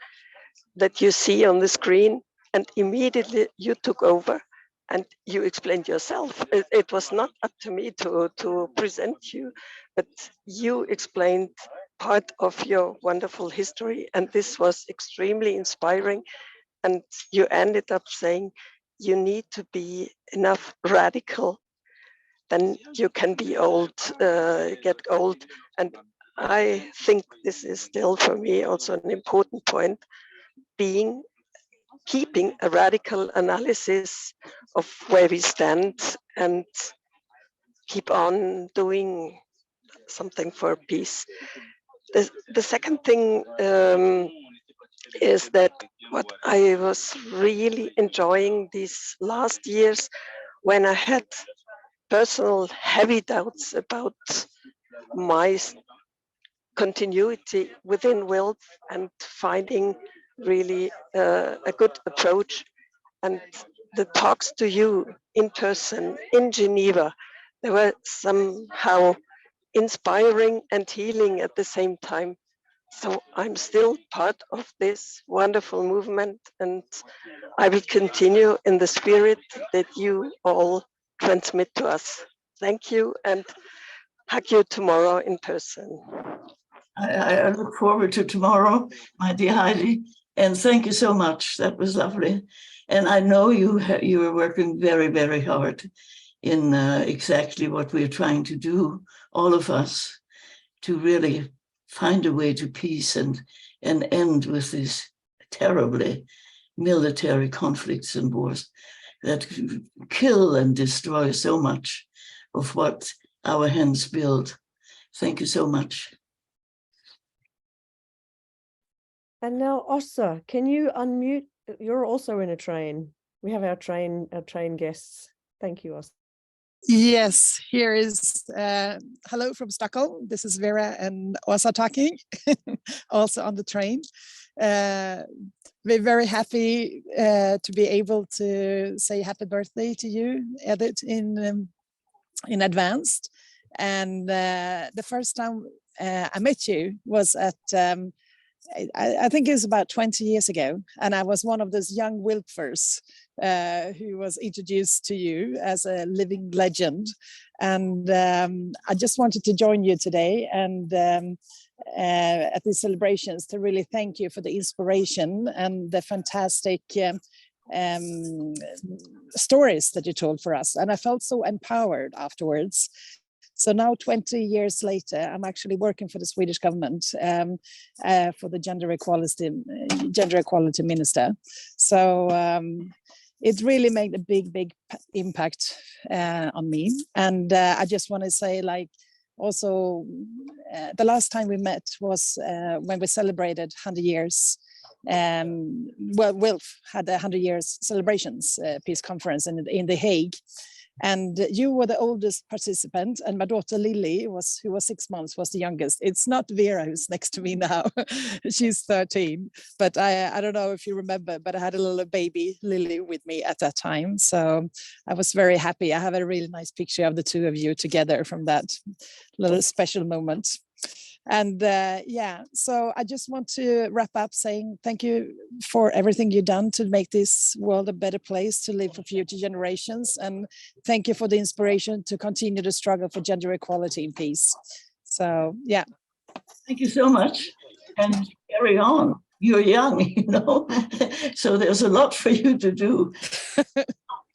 that you see on the screen. And immediately you took over and you explained yourself. It was not up to me to present you, but you explained part of your wonderful history. And this was extremely inspiring. And you ended up saying, you need to be enough radical, then you can be old, get old. And I think this is still for me also an important point, keeping a radical analysis of where we stand and keep on doing something for peace. The second thing is that what I was really enjoying these last years, when I had personal heavy doubts about my continuity within WILPF and finding really a good approach. And the talks to you in person in Geneva, they were somehow inspiring and healing at the same time. So I'm still part of this wonderful movement, and I will continue in the spirit that you all transmit to us. Thank you, and hug you tomorrow in person. I look forward to tomorrow, my dear Heidi, and thank you so much. That was lovely. And I know you are working very, very hard in exactly what we're trying to do, all of us, to really find a way to peace and end with these terribly military conflicts and wars that kill and destroy so much of what our hands build. Thank you so much. And now, Ossa, can you unmute? You're also in a train. We have our train guests. Thank you, Ossa. Yes, here is hello from Stockholm. This is Vera and Åsa talking, also on the train. We're very happy to be able to say happy birthday to you, Edith, in advance. And the first time I met you was at, I think it was about 20 years ago, and I was one of those young WILPFers who was introduced to you as a living legend. And I just wanted to join you today and at these celebrations to really thank you for the inspiration and the fantastic stories that you told for us. And I felt so empowered afterwards. So now 20 years later, I'm actually working for the Swedish government for the gender equality minister. So it really made a big impact on me. And I just want to say, like, also the last time we met was when we celebrated 100 years. Well, WILPF had 100 years celebrations peace conference in The Hague. And you were the oldest participant, and my daughter Lily, who was 6 months, was the youngest. It's not Vera who's next to me now. She's 13. But I don't know if you remember, but I had a little baby, Lily, with me at that time. So I was very happy. I have a really nice picture of the two of you together from that little special moment. And yeah, so I just want to wrap up saying thank you for everything you've done to make this world a better place to live for future generations. And thank you for the inspiration to continue the struggle for gender equality and peace. So, yeah. Thank you so much. And carry on. You're young, you know, so there's a lot for you to do.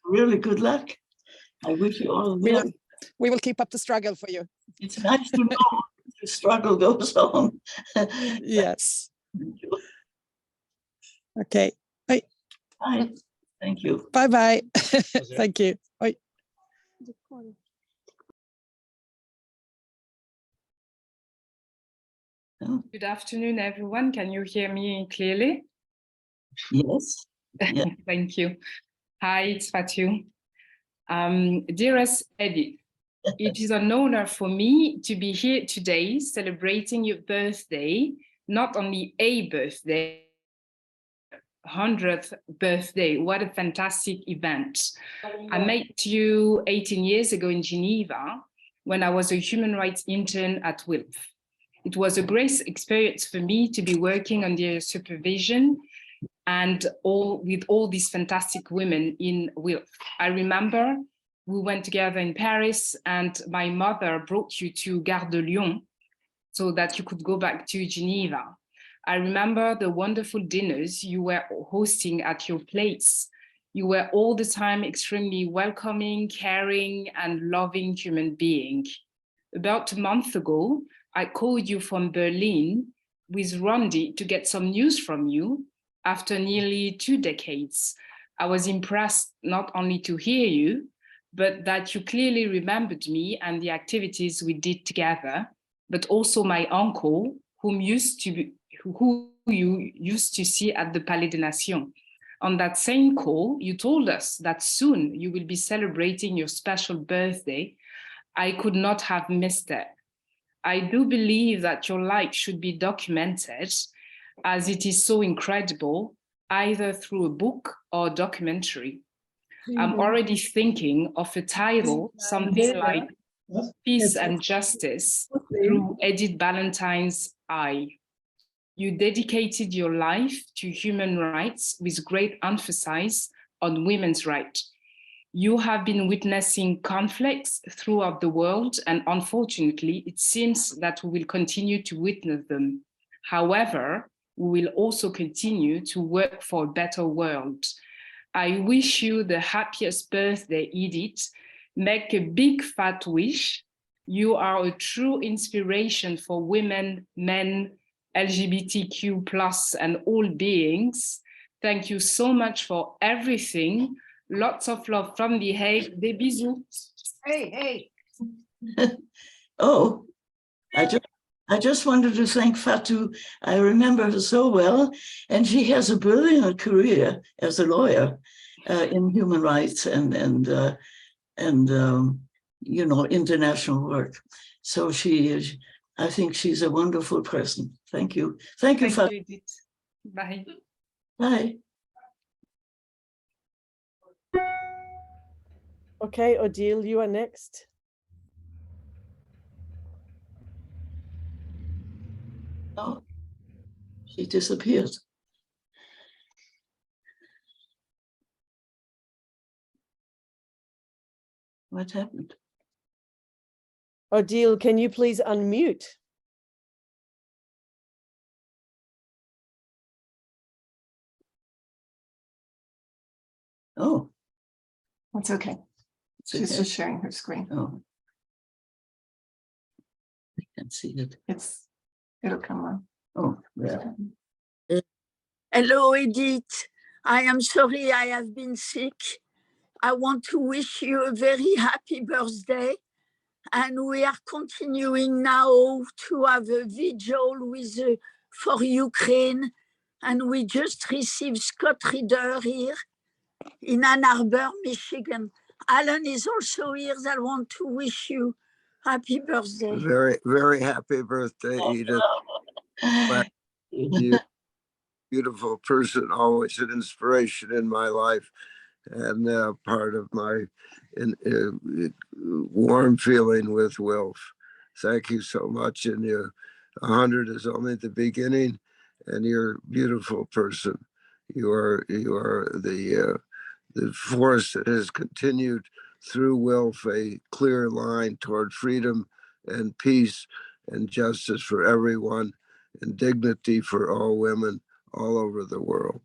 Really good luck. I wish you all the luck. We will keep up the struggle for you. It's nice to know the struggle goes on. Yes. Okay. Bye. Bye. Thank you. Bye-bye. Thank you. Bye. Good afternoon, everyone. Can you hear me clearly? Yes. Yeah. Thank you. Hi, it's Fatu. Dearest Edith, it is an honor for me to be here today celebrating your birthday, not only a birthday, 100th birthday. What a fantastic event. I met you 18 years ago in Geneva when I was a human rights intern at WILPF. It was a great experience for me to be working under your supervision and with all these fantastic women in WILPF. I remember we went together in Paris and my mother brought you to Gare de Lyon so that you could go back to Geneva. I remember the wonderful dinners you were hosting at your place. You were all the time extremely welcoming, caring, and loving human being. About a month ago, I called you from Berlin with Rondi to get some news from you after nearly 2 decades. I was impressed not only to hear you, but that you clearly remembered me and the activities we did together, but also my uncle, who you used to see at the Palais des Nations. On that same call, you told us that soon you will be celebrating your special birthday. I could not have missed it. I do believe that your life should be documented, as it is so incredible, either through a book or documentary. I'm already thinking of a title, something like Peace and Justice through Edith Ballantyne's eye. You dedicated your life to human rights with great emphasis on women's rights. You have been witnessing conflicts throughout the world, and unfortunately, it seems that we will continue to witness them. However, we will also continue to work for a better world. I wish you the happiest birthday, Edith. Make a big fat wish. You are a true inspiration for women, men, LGBTQ+, and all beings. Thank you so much for everything. Lots of love from The Hague. Des bisous. Hey. Oh, I just wanted to thank Fatu. I remember her so well, and she has a brilliant career as a lawyer in human rights and you know, international work. So she is, I think she's a wonderful person. Thank you. Thank you, Thank you, Edith. Bye. Bye. Okay, Odile, you are next. Oh, she disappeared. What happened? Odile, can you please unmute? Oh. That's okay. She's okay. just sharing her screen. Oh. I can't see it. It'll come on. Oh, yeah. Hello, Edith. I am sorry I have been sick. I want to wish you a very happy birthday. And we are continuing now to have a vigil with for Ukraine. And we just received Scott Reader here in Ann Arbor, Michigan. Alan is also here. I want to wish you happy birthday. Very, very happy birthday, Edith. You beautiful person, always an inspiration in my life and part of my warm feeling with WILPF. Thank you so much. And 100 is only the beginning, and you're a beautiful person. You are the force that has continued through WILPF a clear line toward freedom and peace and justice for everyone and dignity for all women all over the world.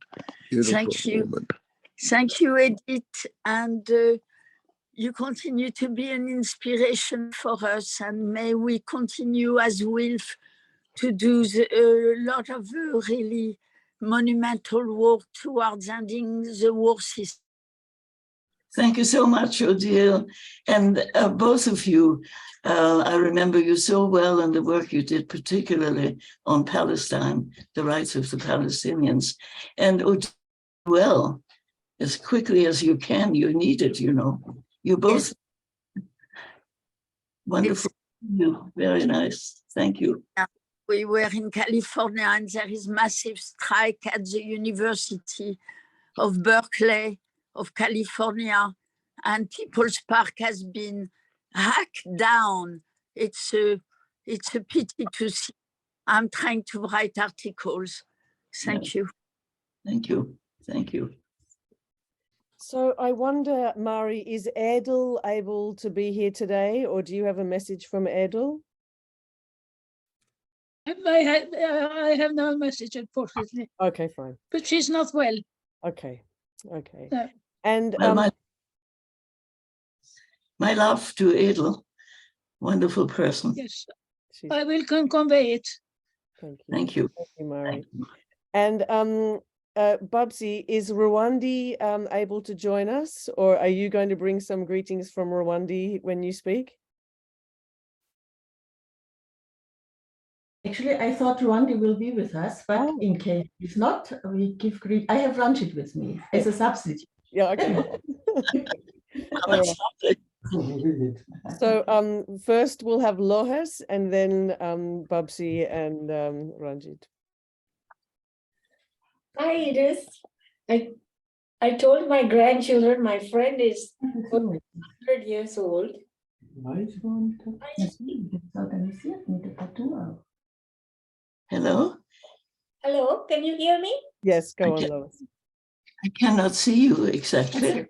Beautiful Thank you. woman. Thank you, Edith. And you continue to be an inspiration for us. And may we continue as WILPF to do a lot of really monumental work towards ending the war system. Thank you so much, Odile. And both of you, I remember you so well and the work you did, particularly on Palestine, the rights of the Palestinians. And Odile, well, as quickly as you can, you need it, you know. You both wonderful. Very nice. Thank you. We were in California and there is massive strike at the University of Berkeley of California, and People's Park has been hacked down. It's a pity to see. I'm trying to write articles. Thank you. Thank you. Thank you. So I wonder, Mari, is Edil able to be here today, or do you have a message from Edil? I have no message, unfortunately. Okay, fine. But she's not well. Okay, okay. No. And well, my love to Edil, wonderful person. Yes, I will convey it. Thank you. Thank you. Thank you, Mari. And Babsi, is Rwandi able to join us, or are you going to bring some greetings from Rwandi when you speak? Actually, I thought Rwandi will be with us, but in case it's not, we give greet. I have Ranjit with me as a substitute. Yeah, okay. All right. So first we'll have Lohes and then Babsi and Ranjit. Hi, Edith. I told my grandchildren my friend is 100 years old. Hello? Hello, can you hear me? Yes, go on, Lois. I cannot see you exactly.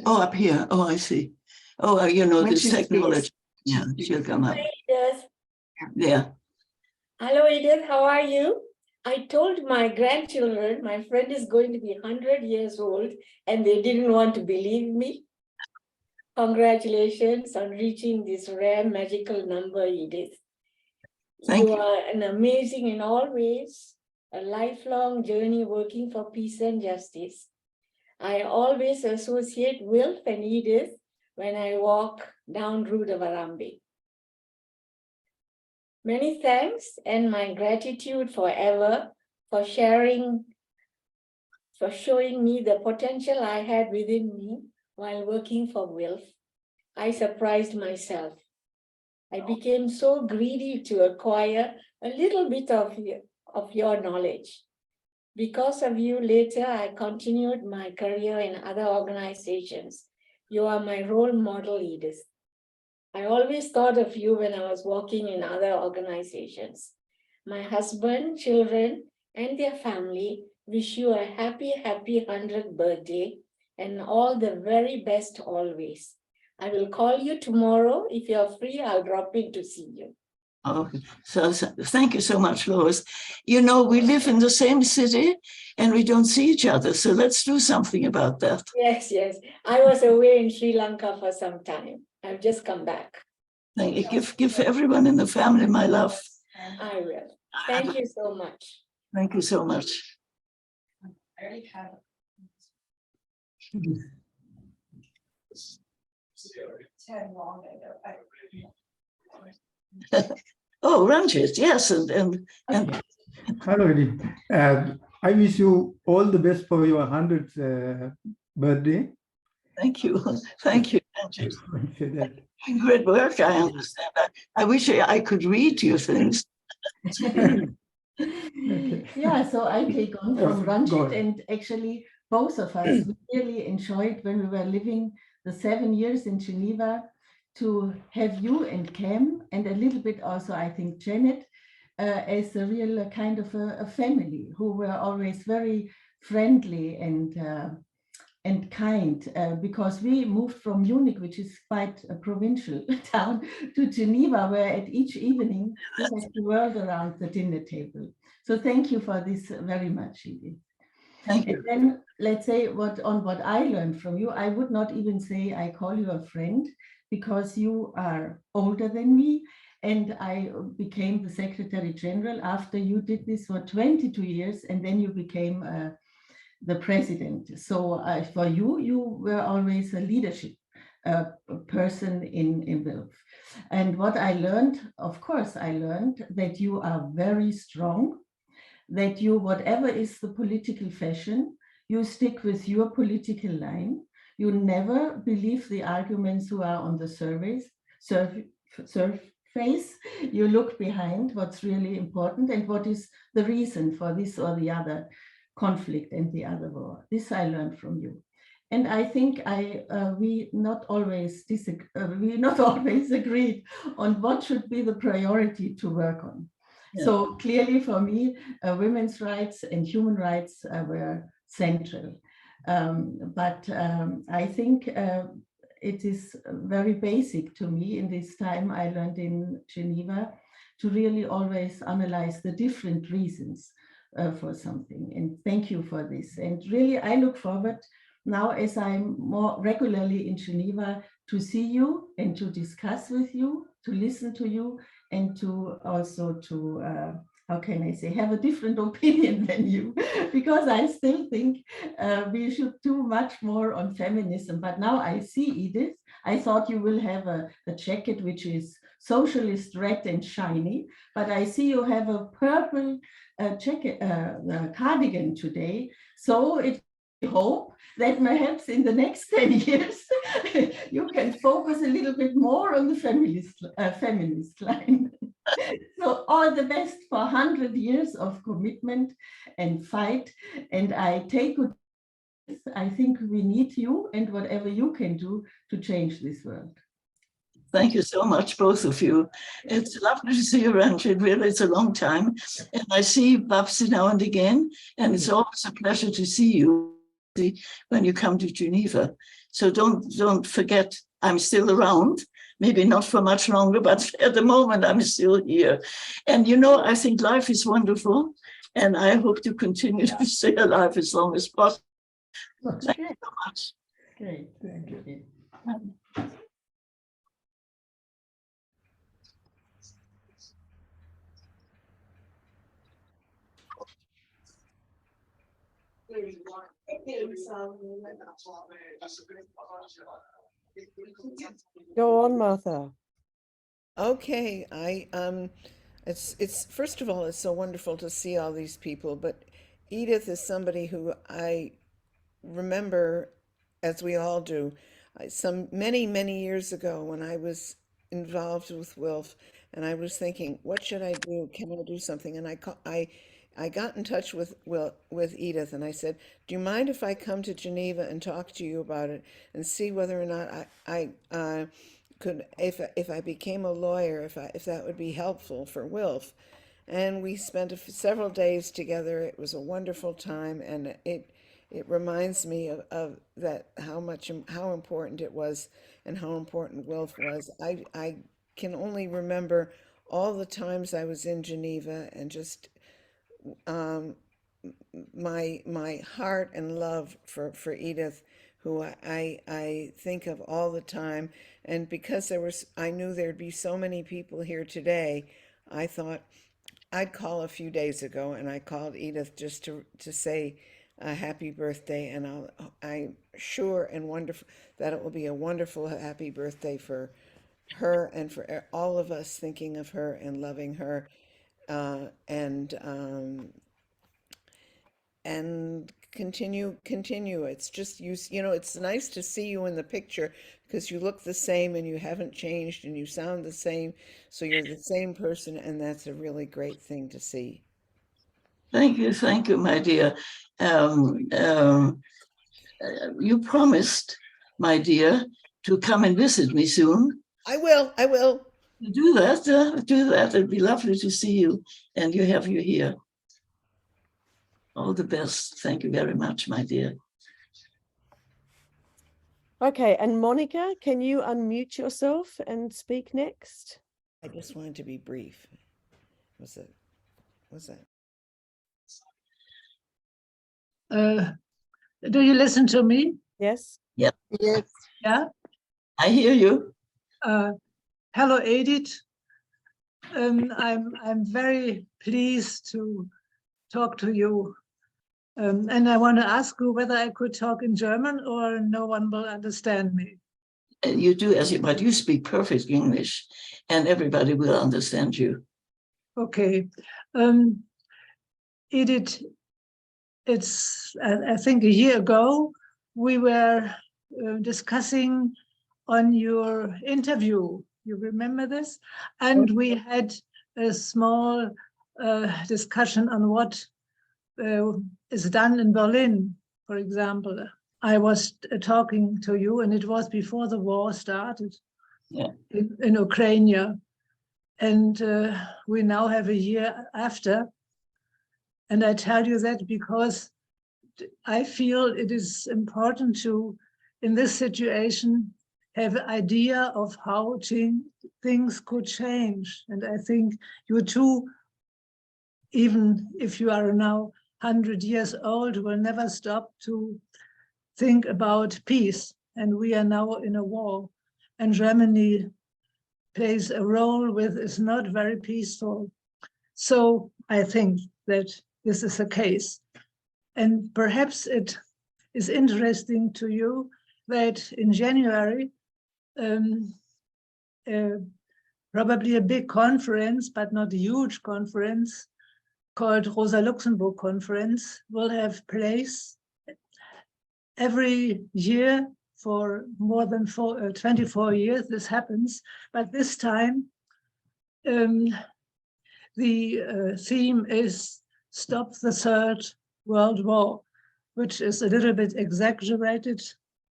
Oh, up here. Oh, I see. Oh, you know, When this she technology. speaks. Yeah, she'll come up. Hi, Edith. Yeah. Hello, Edith. How are you? I told my grandchildren my friend is going to be 100 years old, and they didn't want to believe me. Congratulations on reaching this rare magical number, Edith. You are an amazing in all ways, a lifelong journey working for peace and justice. I always associate WILPF and Edith when I walk down Route of Arambe. Many thanks and my gratitude forever for showing me the potential I had within me while working for WILPF. I surprised myself. I became so greedy to acquire a little bit of your knowledge. Because of you, later I continued my career in other organizations. You are my role model, Edith. I always thought of you when I was working in other organizations. My husband, children, and their family wish you a happy 100th birthday and all the very best always. I will call you tomorrow. If you're free, I'll drop in to see you. Oh, so thank you so much, Lois. You know, we live in the same city and we don't see each other. So let's do something about that. Yes, yes. I was away in Sri Lanka for some time. I've just come back. Thank you. Give everyone in the family my love. I will. Thank you so much. Thank you so much. I already have Oh, Ranjit, yes, and Hello, Edith. I wish you all the best for your 100th birthday. Thank you. Thank you, Ranjit. Great work, I understand that. I wish I could read your things. Yeah, so I take on from Ranjit, and actually both of us really enjoyed when we were living the 7 years in Geneva to have you and Cam, and a little bit also, I think, Janet, as a real kind of a family who were always very friendly and kind, because we moved from Munich, which is quite a provincial town, to Geneva, where at each evening we had to work around the dinner table. So thank you for this very much, Edith. Thank you. And then let's say what I learned from you, I would not even say I call you a friend, because you are older than me, and I became the Secretary General after you did this for 22 years, and then you became the president. So for you, you were always a leadership person in WILPF. And what I learned, of course, I learned that you are very strong, that you, whatever is the political fashion, you stick with your political line. You never believe the arguments who are on the surface. You look behind what's really important and what is the reason for this or the other conflict and the other war. This I learned from you. And I think we not always agreed on what should be the priority to work on. Yeah. So clearly for me, women's rights and human rights were central. But I think it is very basic to me in this time I learned in Geneva to really always analyze the different reasons for something. And thank you for this. And really, I look forward now, as I'm more regularly in Geneva, to see you and to discuss with you, to listen to you, and to also to, how can I say, have a different opinion than you, because I still think we should do much more on feminism. But now I see, Edith, I thought you will have a jacket which is socialist red and shiny, but I see you have a purple jacket, cardigan today. So it hope that perhaps in the next 10 years you can focus a little bit more on the feminist line. So all the best for 100 years of commitment and fight. And I take good. I think we need you and whatever you can do to change this world. Thank you so much, both of you. It's lovely to see you, Ranjit. Really, it's a long time. And I see Babsi now and again, and it's always a pleasure to see you when you come to Geneva. So don't forget, I'm still around, maybe not for much longer, but at the moment I'm still here. And you know, I think life is wonderful, and I hope to continue to stay alive as long as possible. Thank you so much. Great, thank you. Go on, Martha. Okay, it's first of all, it's so wonderful to see all these people, but Edith is somebody who I remember, as we all do. many years ago when I was involved with WILF, and I was thinking, what should I do? Can I do something? And I got in touch with Edith, and I said, do you mind if I come to Geneva and talk to you about it and see whether or not I could, if I became a lawyer, if that would be helpful for WILF. And we spent several days together. It was a wonderful time, and it reminds me of that, how important it was and how important WILF was. I can only remember all the times I was in Geneva, and just my heart and love for Edith, who I think of all the time. And because I knew there'd be so many people here today, I thought I'd call a few days ago, and I called Edith just to say happy birthday, and I'm sure and wonderful that it will be a wonderful happy birthday for her and for all of us, thinking of her and loving her, and continue. It's just it's nice to see you in the picture, because you look the same and you haven't changed and you sound the same, so you're the same person, and that's a really great thing to see. Thank you, my dear. You promised, my dear, to come and visit me soon. I will. Do that. It'd be lovely to see you and have you here. All the best. Thank you very much, my dear. Okay, and Monica, can you unmute yourself and speak next? I just wanted to be brief. What's that? Do you listen to me? Yes. Yeah. Yes. Yeah. I hear you. Hello, Edith. I'm very pleased to talk to you. And I want to ask you whether I could talk in German, or no one will understand me. You do, but you speak perfect English, and everybody will understand you. Okay. Edith, I think a year ago, we were discussing on your interview. You remember this? And we had a small discussion on what is done in Berlin, for example. I was talking to you, and it was before the war started in Ukraine. And we now have a year after. And I tell you that because I feel it is important to, in this situation, have an idea of how things could change. And I think you too, even if you are now 100 years old, will never stop to think about peace. And we are now in a war, and Germany plays a role with is not very peaceful. So I think that this is the case. And perhaps it is interesting to you that in January, probably a big conference, but not a huge conference, called Rosa Luxemburg Conference, will have place every year for more than 24 years. This happens, but this time the theme is Stop the Third World War, which is a little bit exaggerated.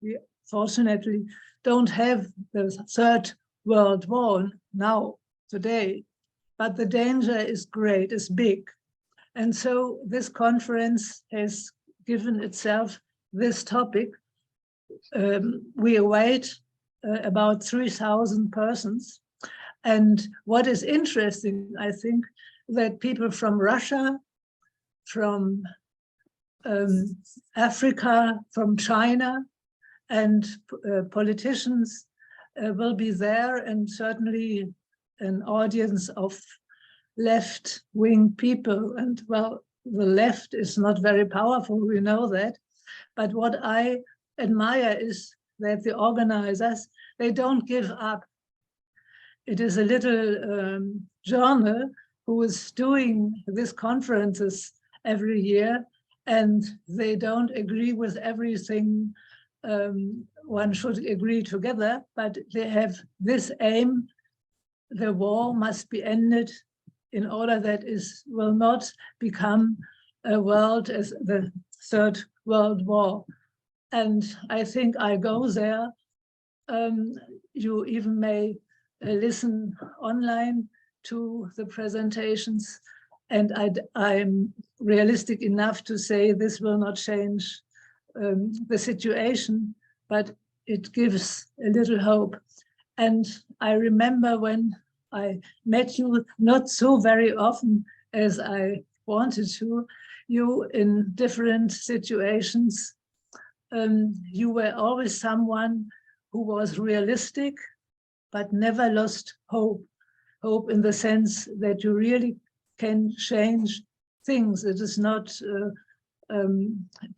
We fortunately don't have the Third World War now, today, but the danger is great, is big. And so this conference has given itself this topic. We await about 3,000 persons. And what is interesting, I think, that people from Russia, from Africa, from China, and politicians will be there, and certainly an audience of left-wing people. And well, the left is not very powerful, we know that. But what I admire is that the organizers, they don't give up. It is a little journal who is doing these conferences every year, and they don't agree with everything one should agree together, but they have this aim: the war must be ended in order that it will not become a world as the Third World War. And I think I go there. You even may listen online to the presentations, and I'm realistic enough to say this will not change the situation, but it gives a little hope. And I remember when I met you, not so very often as I wanted to, you in different situations, you were always someone who was realistic, but never lost hope. Hope in the sense that you really can change things. It is not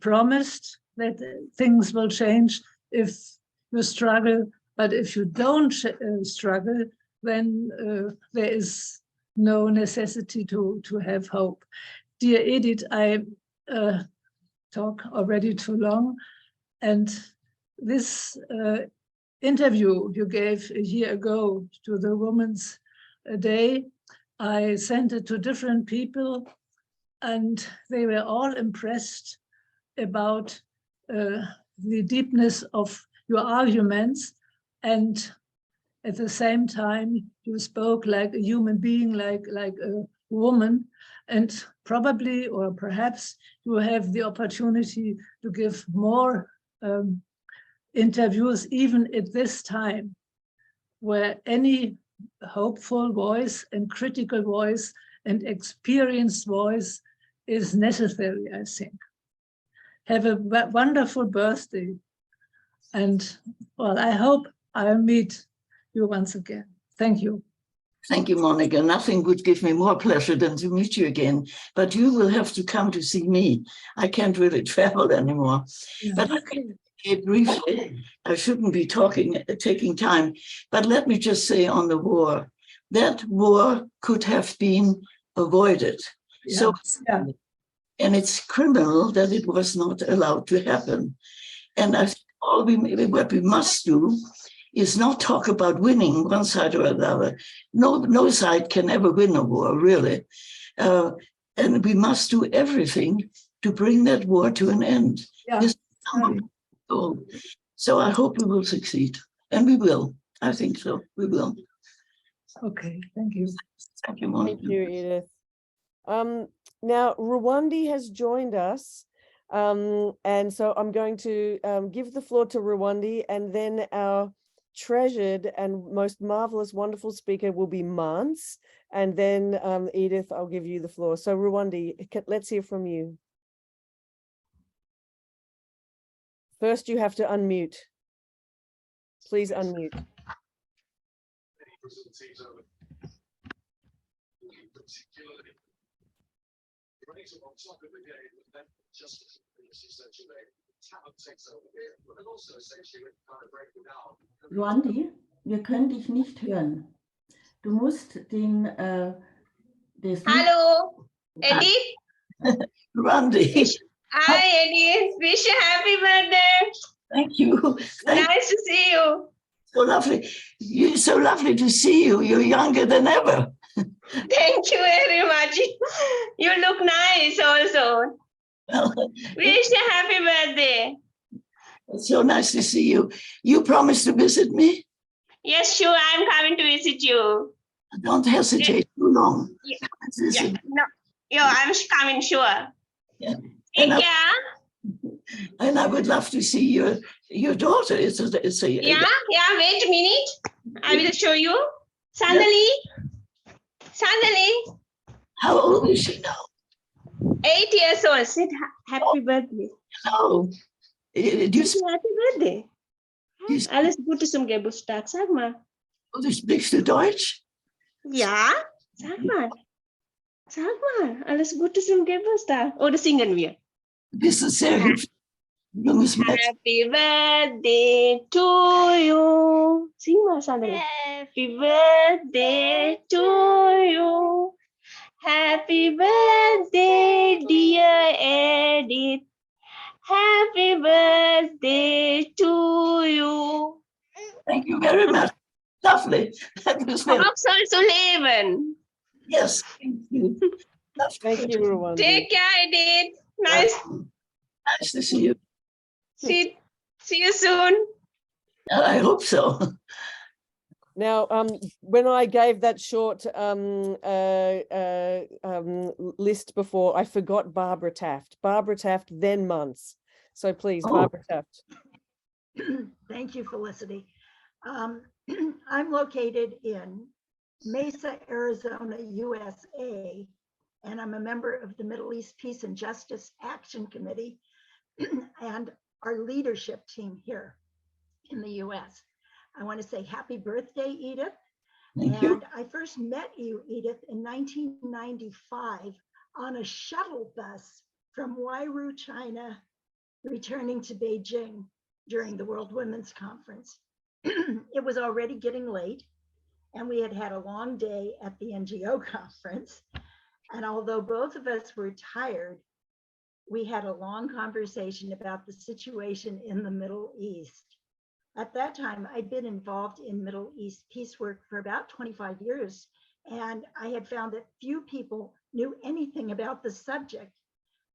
promised that things will change if you struggle, but if you don't struggle, then there is no necessity to have hope. Dear Edith, I talk already too long, and this interview you gave a year ago to the Women's Day, I sent it to different people, and they were all impressed about the deepness of your arguments, and at the same time you spoke like a human being, like a woman, and probably or perhaps you have the opportunity to give more interviews even at this time, where any hopeful voice and critical voice and experienced voice is necessary, I think. Have a wonderful birthday. And well, I hope I'll meet you once again. Thank you. Thank you, Monica. Nothing would give me more pleasure than to meet you again, but you will have to come to see me. I can't really travel anymore. Yeah. But I can say briefly, I shouldn't be taking time, but let me just say on the war, that war could have been avoided. Yeah. So, yeah. And it's criminal that it was not allowed to happen. And I think what we must do is not talk about winning one side or another. No side can ever win a war, really. And we must do everything to bring that war to an end. Yeah. This is our goal. So I hope we will succeed. And we will. I think so. We will. Okay, thank you. Thank you, Monica. Thank you, Edith. Now, Rwandi has joined us. And so I'm going to give the floor to Rwandi, and then our treasured and most marvelous, wonderful speaker will be Mance. And then Edith, I'll give you the floor. So Rwandi, let's hear from you. First, you have to unmute. Please unmute. Rwandi, wir können dich nicht hören. Du musst den... Hallo, Edith? Rwandi. Hi, Edith. Wish you happy birthday. Thank you. Nice to see you. So lovely. It's so lovely to see you. You're younger than ever. Thank you very much. You look nice also. Well, wish you happy birthday. It's so nice to see you. You promised to visit me? Yes, sure. I'm coming to visit you. Don't hesitate too long. Yeah. No, I'm coming, sure. Yeah. Take care. And I would love to see your daughter. It's a yeah. Wait a minute. I will show you. Sandali. How old is she now? 8 years old. Say happy birthday. Hello. Happy birthday. Alles Gute zum Geburtstag. Sag mal. Oh, du sprichst du Deutsch? Ja. Sag mal. Alles Gute zum Geburtstag. Oder singen wir? Bist du sehr hübsch. Happy birthday to you. Sing mal, Sandra. Happy birthday to you. Happy birthday, dear Edith. Happy birthday to you. Thank you very much. Lovely. That was very, Hope so to leven. yes, thank you. Thank you, Rwanda. Take care, Edith. Nice. Nice to see you. See you soon. I hope so. Now, when I gave that short list before, I forgot Barbara Taft. Barbara Taft, then Muntz. So please, Barbara Taft. Thank you, Felicity. I'm located in Mesa, Arizona, USA, and I'm a member of the Middle East Peace and Justice Action Committee and our leadership team here in the US. I want to say happy birthday, Edith. Thank you. And I first met you, Edith, in 1995 on a shuttle bus from Wairau, China, returning to Beijing during the World Women's Conference. It was already getting late, and we had had a long day at the NGO conference. And although both of us were tired, we had a long conversation about the situation in the Middle East. At that time, I'd been involved in Middle East peace work for about 25 years, and I had found that few people knew anything about the subject.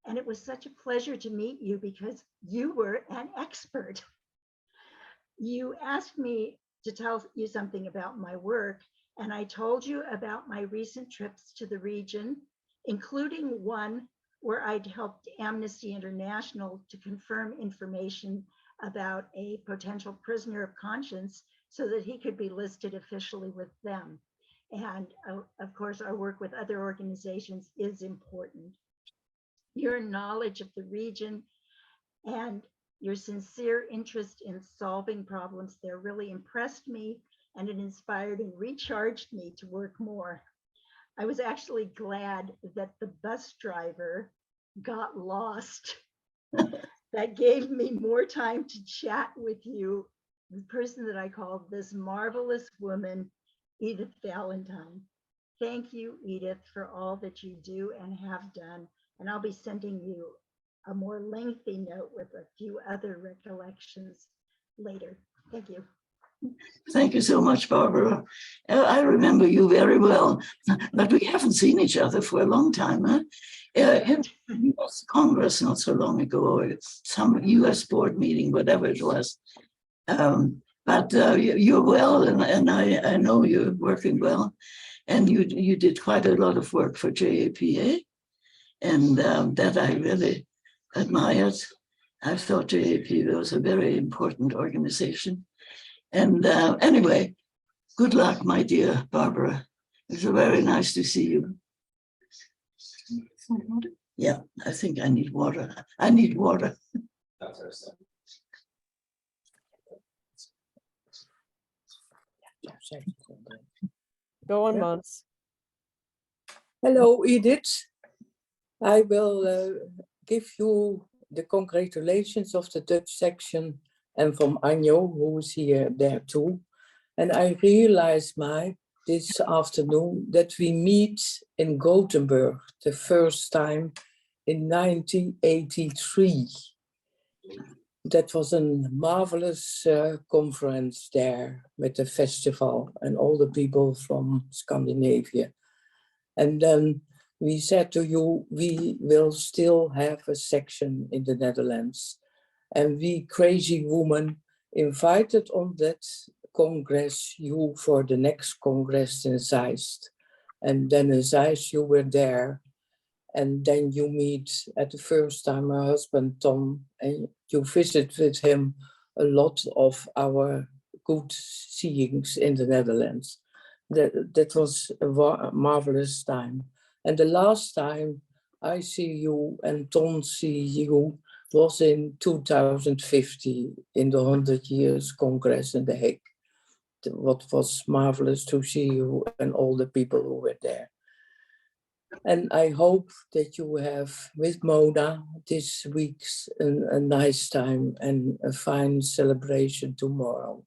And it was such a pleasure to meet you because you were an expert. You asked me to tell you something about my work, and I told you about my recent trips to the region, including one where I'd helped Amnesty International to confirm information about a potential prisoner of conscience so that he could be listed officially with them. And of course, our work with other organizations is important. Your knowledge of the region and your sincere interest in solving problems there really impressed me, and it inspired and recharged me to work more. I was actually glad that the bus driver got lost. That gave me more time to chat with you, the person that I call this marvelous woman, Edith Ballantyne. Thank you, Edith, for all that you do and have done. And I'll be sending you a more lengthy note with a few other recollections later. Thank you. Thank you so much, Barbara. I remember you very well, but we haven't seen each other for a long time. Huh? In the US Congress not so long ago, or some US board meeting, whatever it was. But you're well, and I know you're working well. And you did quite a lot of work for JAPA, and that I really admired. I thought JAPA was a very important organization. And anyway, good luck, my dear Barbara. It's very nice to see you. Yeah, I think I need water. I need water. Go on, Muntz. Hello, Edith. I will give you the congratulations of the Dutch section and from Anjo, who is here there too. And I realized this afternoon that we meet in Gothenburg the first time in 1983. That was a marvelous conference there with the festival and all the people from Scandinavia. And then we said to you, we will still have a section in the Netherlands. And we crazy women invited on that Congress you for the next Congress in Zeist. And then in Zeist you were there. And then you meet at the first time my husband Tom, and you visit with him a lot of our good seeings in the Netherlands. That was a marvelous time. And the last time I see you and Tom see you was in 2050 in the 100 Years Congress in The Hague. What was marvelous to see you and all the people who were there. And I hope that you have with Mona this week's a nice time and a fine celebration tomorrow.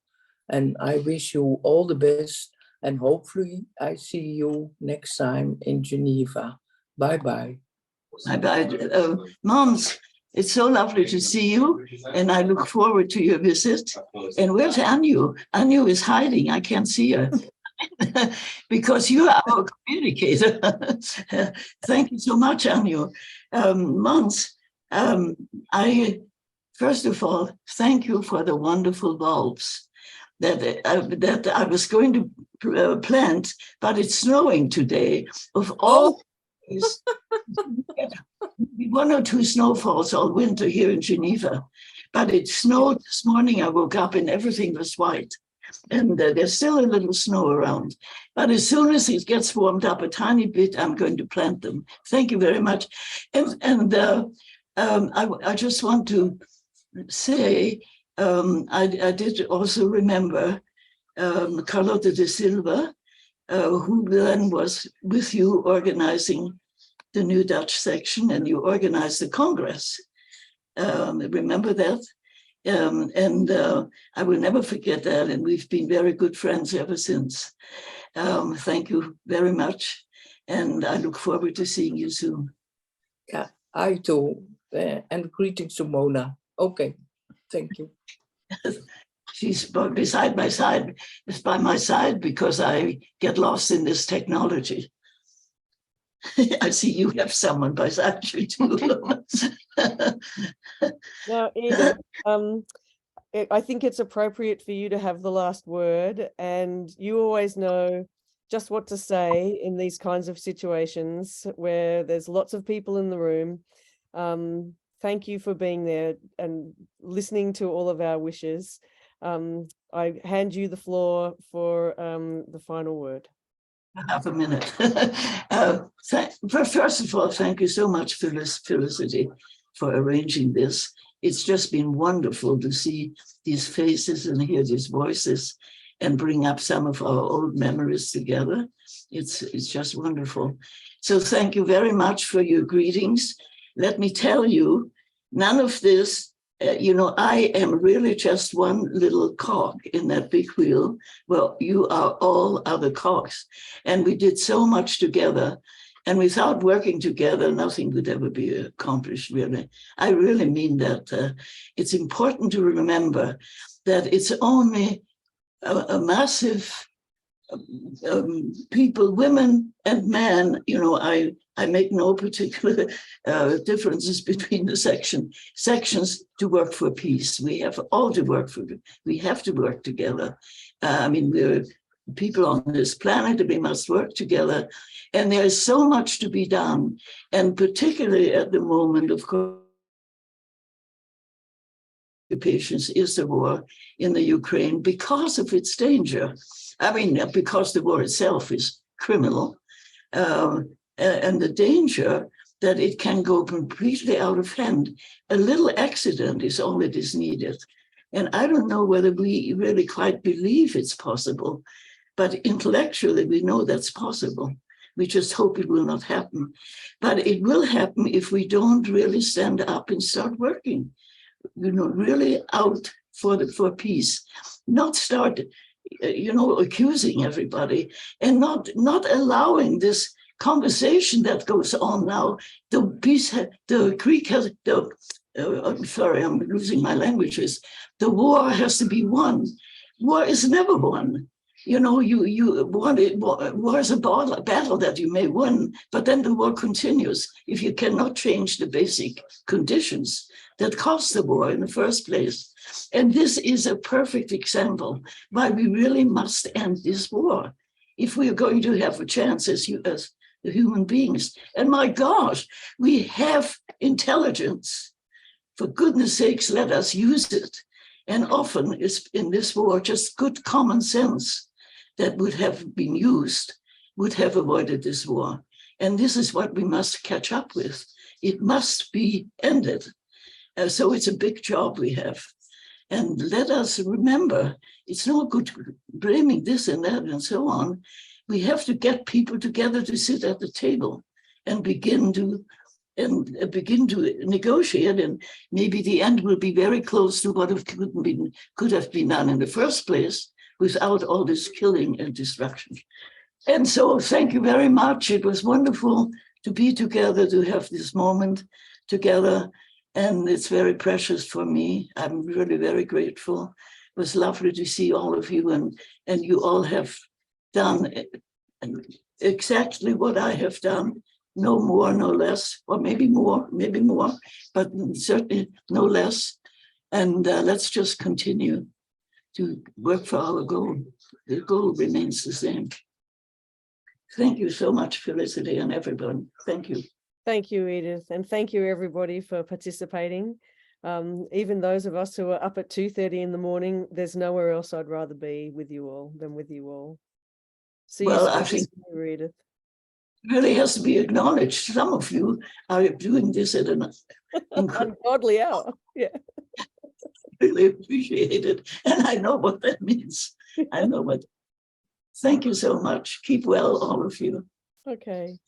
And I wish you all the best, and hopefully I see you next time in Geneva. Bye-bye. Bye-bye. Moms, It's so lovely to see you, and I look forward to your visit. And where's Anu? Anu is hiding. I can't see her. Because you are our communicator. Thank you so much, Anu. Mons, I first of all thank you for the wonderful bulbs that I was going to plant, but it's snowing today. Of all days, one or two snowfalls all winter here in Geneva, but it snowed this morning. I woke up and everything was white. And there's still a little snow around. But as soon as it gets warmed up a tiny bit, I'm going to plant them. Thank you very much. And I just want to say, I did also remember Carlota de Silva, who then was with you organizing the new Dutch section, and you organized the Congress. Remember that? I will never forget that, and we've been very good friends ever since. Thank you very much, and I look forward to seeing you soon. Yeah, I too, and greetings to Mona. Okay, thank you. She's beside my side, is by my side because I get lost in this technology. I see you have someone beside you too. Now, Edith, I think it's appropriate for you to have the last word, and you always know just what to say in these kinds of situations where there's lots of people in the room. Thank you for being there and listening to all of our wishes. I hand you the floor for the final word. Half a minute. First of all, thank you so much, Felicity, for arranging this. It's just been wonderful to see these faces and hear these voices and bring up some of our old memories together. It's just wonderful. So thank you very much for your greetings. Let me tell you, none of this, I am really just one little cog in that big wheel. Well, you are all other cogs. And we did so much together. And without working together, nothing could ever be accomplished, really. I really mean that. It's important to remember that it's only a massive people, women and men, I make no particular differences between the sections to work for peace. We have all to work for it. We have to work together. We're people on this planet, and we must work together. And there is so much to be done. And particularly at the moment, of course, occupations is the war in the Ukraine because of its danger. Because the war itself is criminal, and the danger that it can go completely out of hand. A little accident is all that is needed. And I don't know whether we really quite believe it's possible, but intellectually we know that's possible. We just hope it will not happen. But it will happen if we don't really stand up and start working, really out for peace, not start accusing everybody, and not allowing this conversation that goes on now. The Greek has, I'm sorry, I'm losing my languages. The war has to be won. War is never won. You want it. War is a battle that you may win, but then the war continues if you cannot change the basic conditions that caused the war in the first place. And this is a perfect example why we really must end this war if we are going to have a chance as human beings. And my gosh, we have intelligence. For goodness sakes, let us use it. And often it's in this war, just good common sense that would have been used would have avoided this war. And this is what we must catch up with. It must be ended. So it's a big job we have. And let us remember, it's no good blaming this and that and so on. We have to get people together to sit at the table and begin to negotiate. And maybe the end will be very close to what could have been done in the first place without all this killing and destruction. And so thank you very much. It was wonderful to be together, to have this moment together. And it's very precious for me. I'm really very grateful. It was lovely to see all of you, and you all have done exactly what I have done, no more, no less, or maybe more, but certainly no less. And let's just continue to work for our goal. The goal remains the same. Thank you so much, Felicity, and everyone. Thank you. Thank you, Edith, and thank you everybody for participating. Even those of us who are up at 2:30 in the morning, there's nowhere else I'd rather be with you all than with you all. See Well, you I think soon, Edith. really has to be acknowledged. Some of you are doing this at an ungodly hour. Yeah. Really appreciate it. And I know what that means. I know what. Thank you so much. Keep well, all of you. Okay.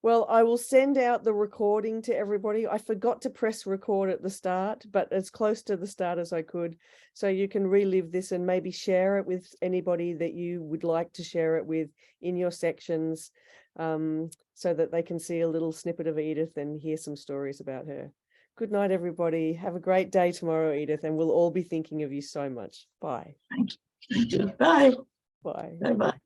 Well, I will send out the recording to everybody. I forgot to press record at the start, but as close to the start as I could. So you can relive this and maybe share it with anybody that you would like to share it with in your sections, so that they can see a little snippet of Edith and hear some stories about her. Good night, everybody. Have a great day tomorrow, Edith, and we'll all be thinking of you so much. Bye. Thank you. Bye. Bye. Bye-bye.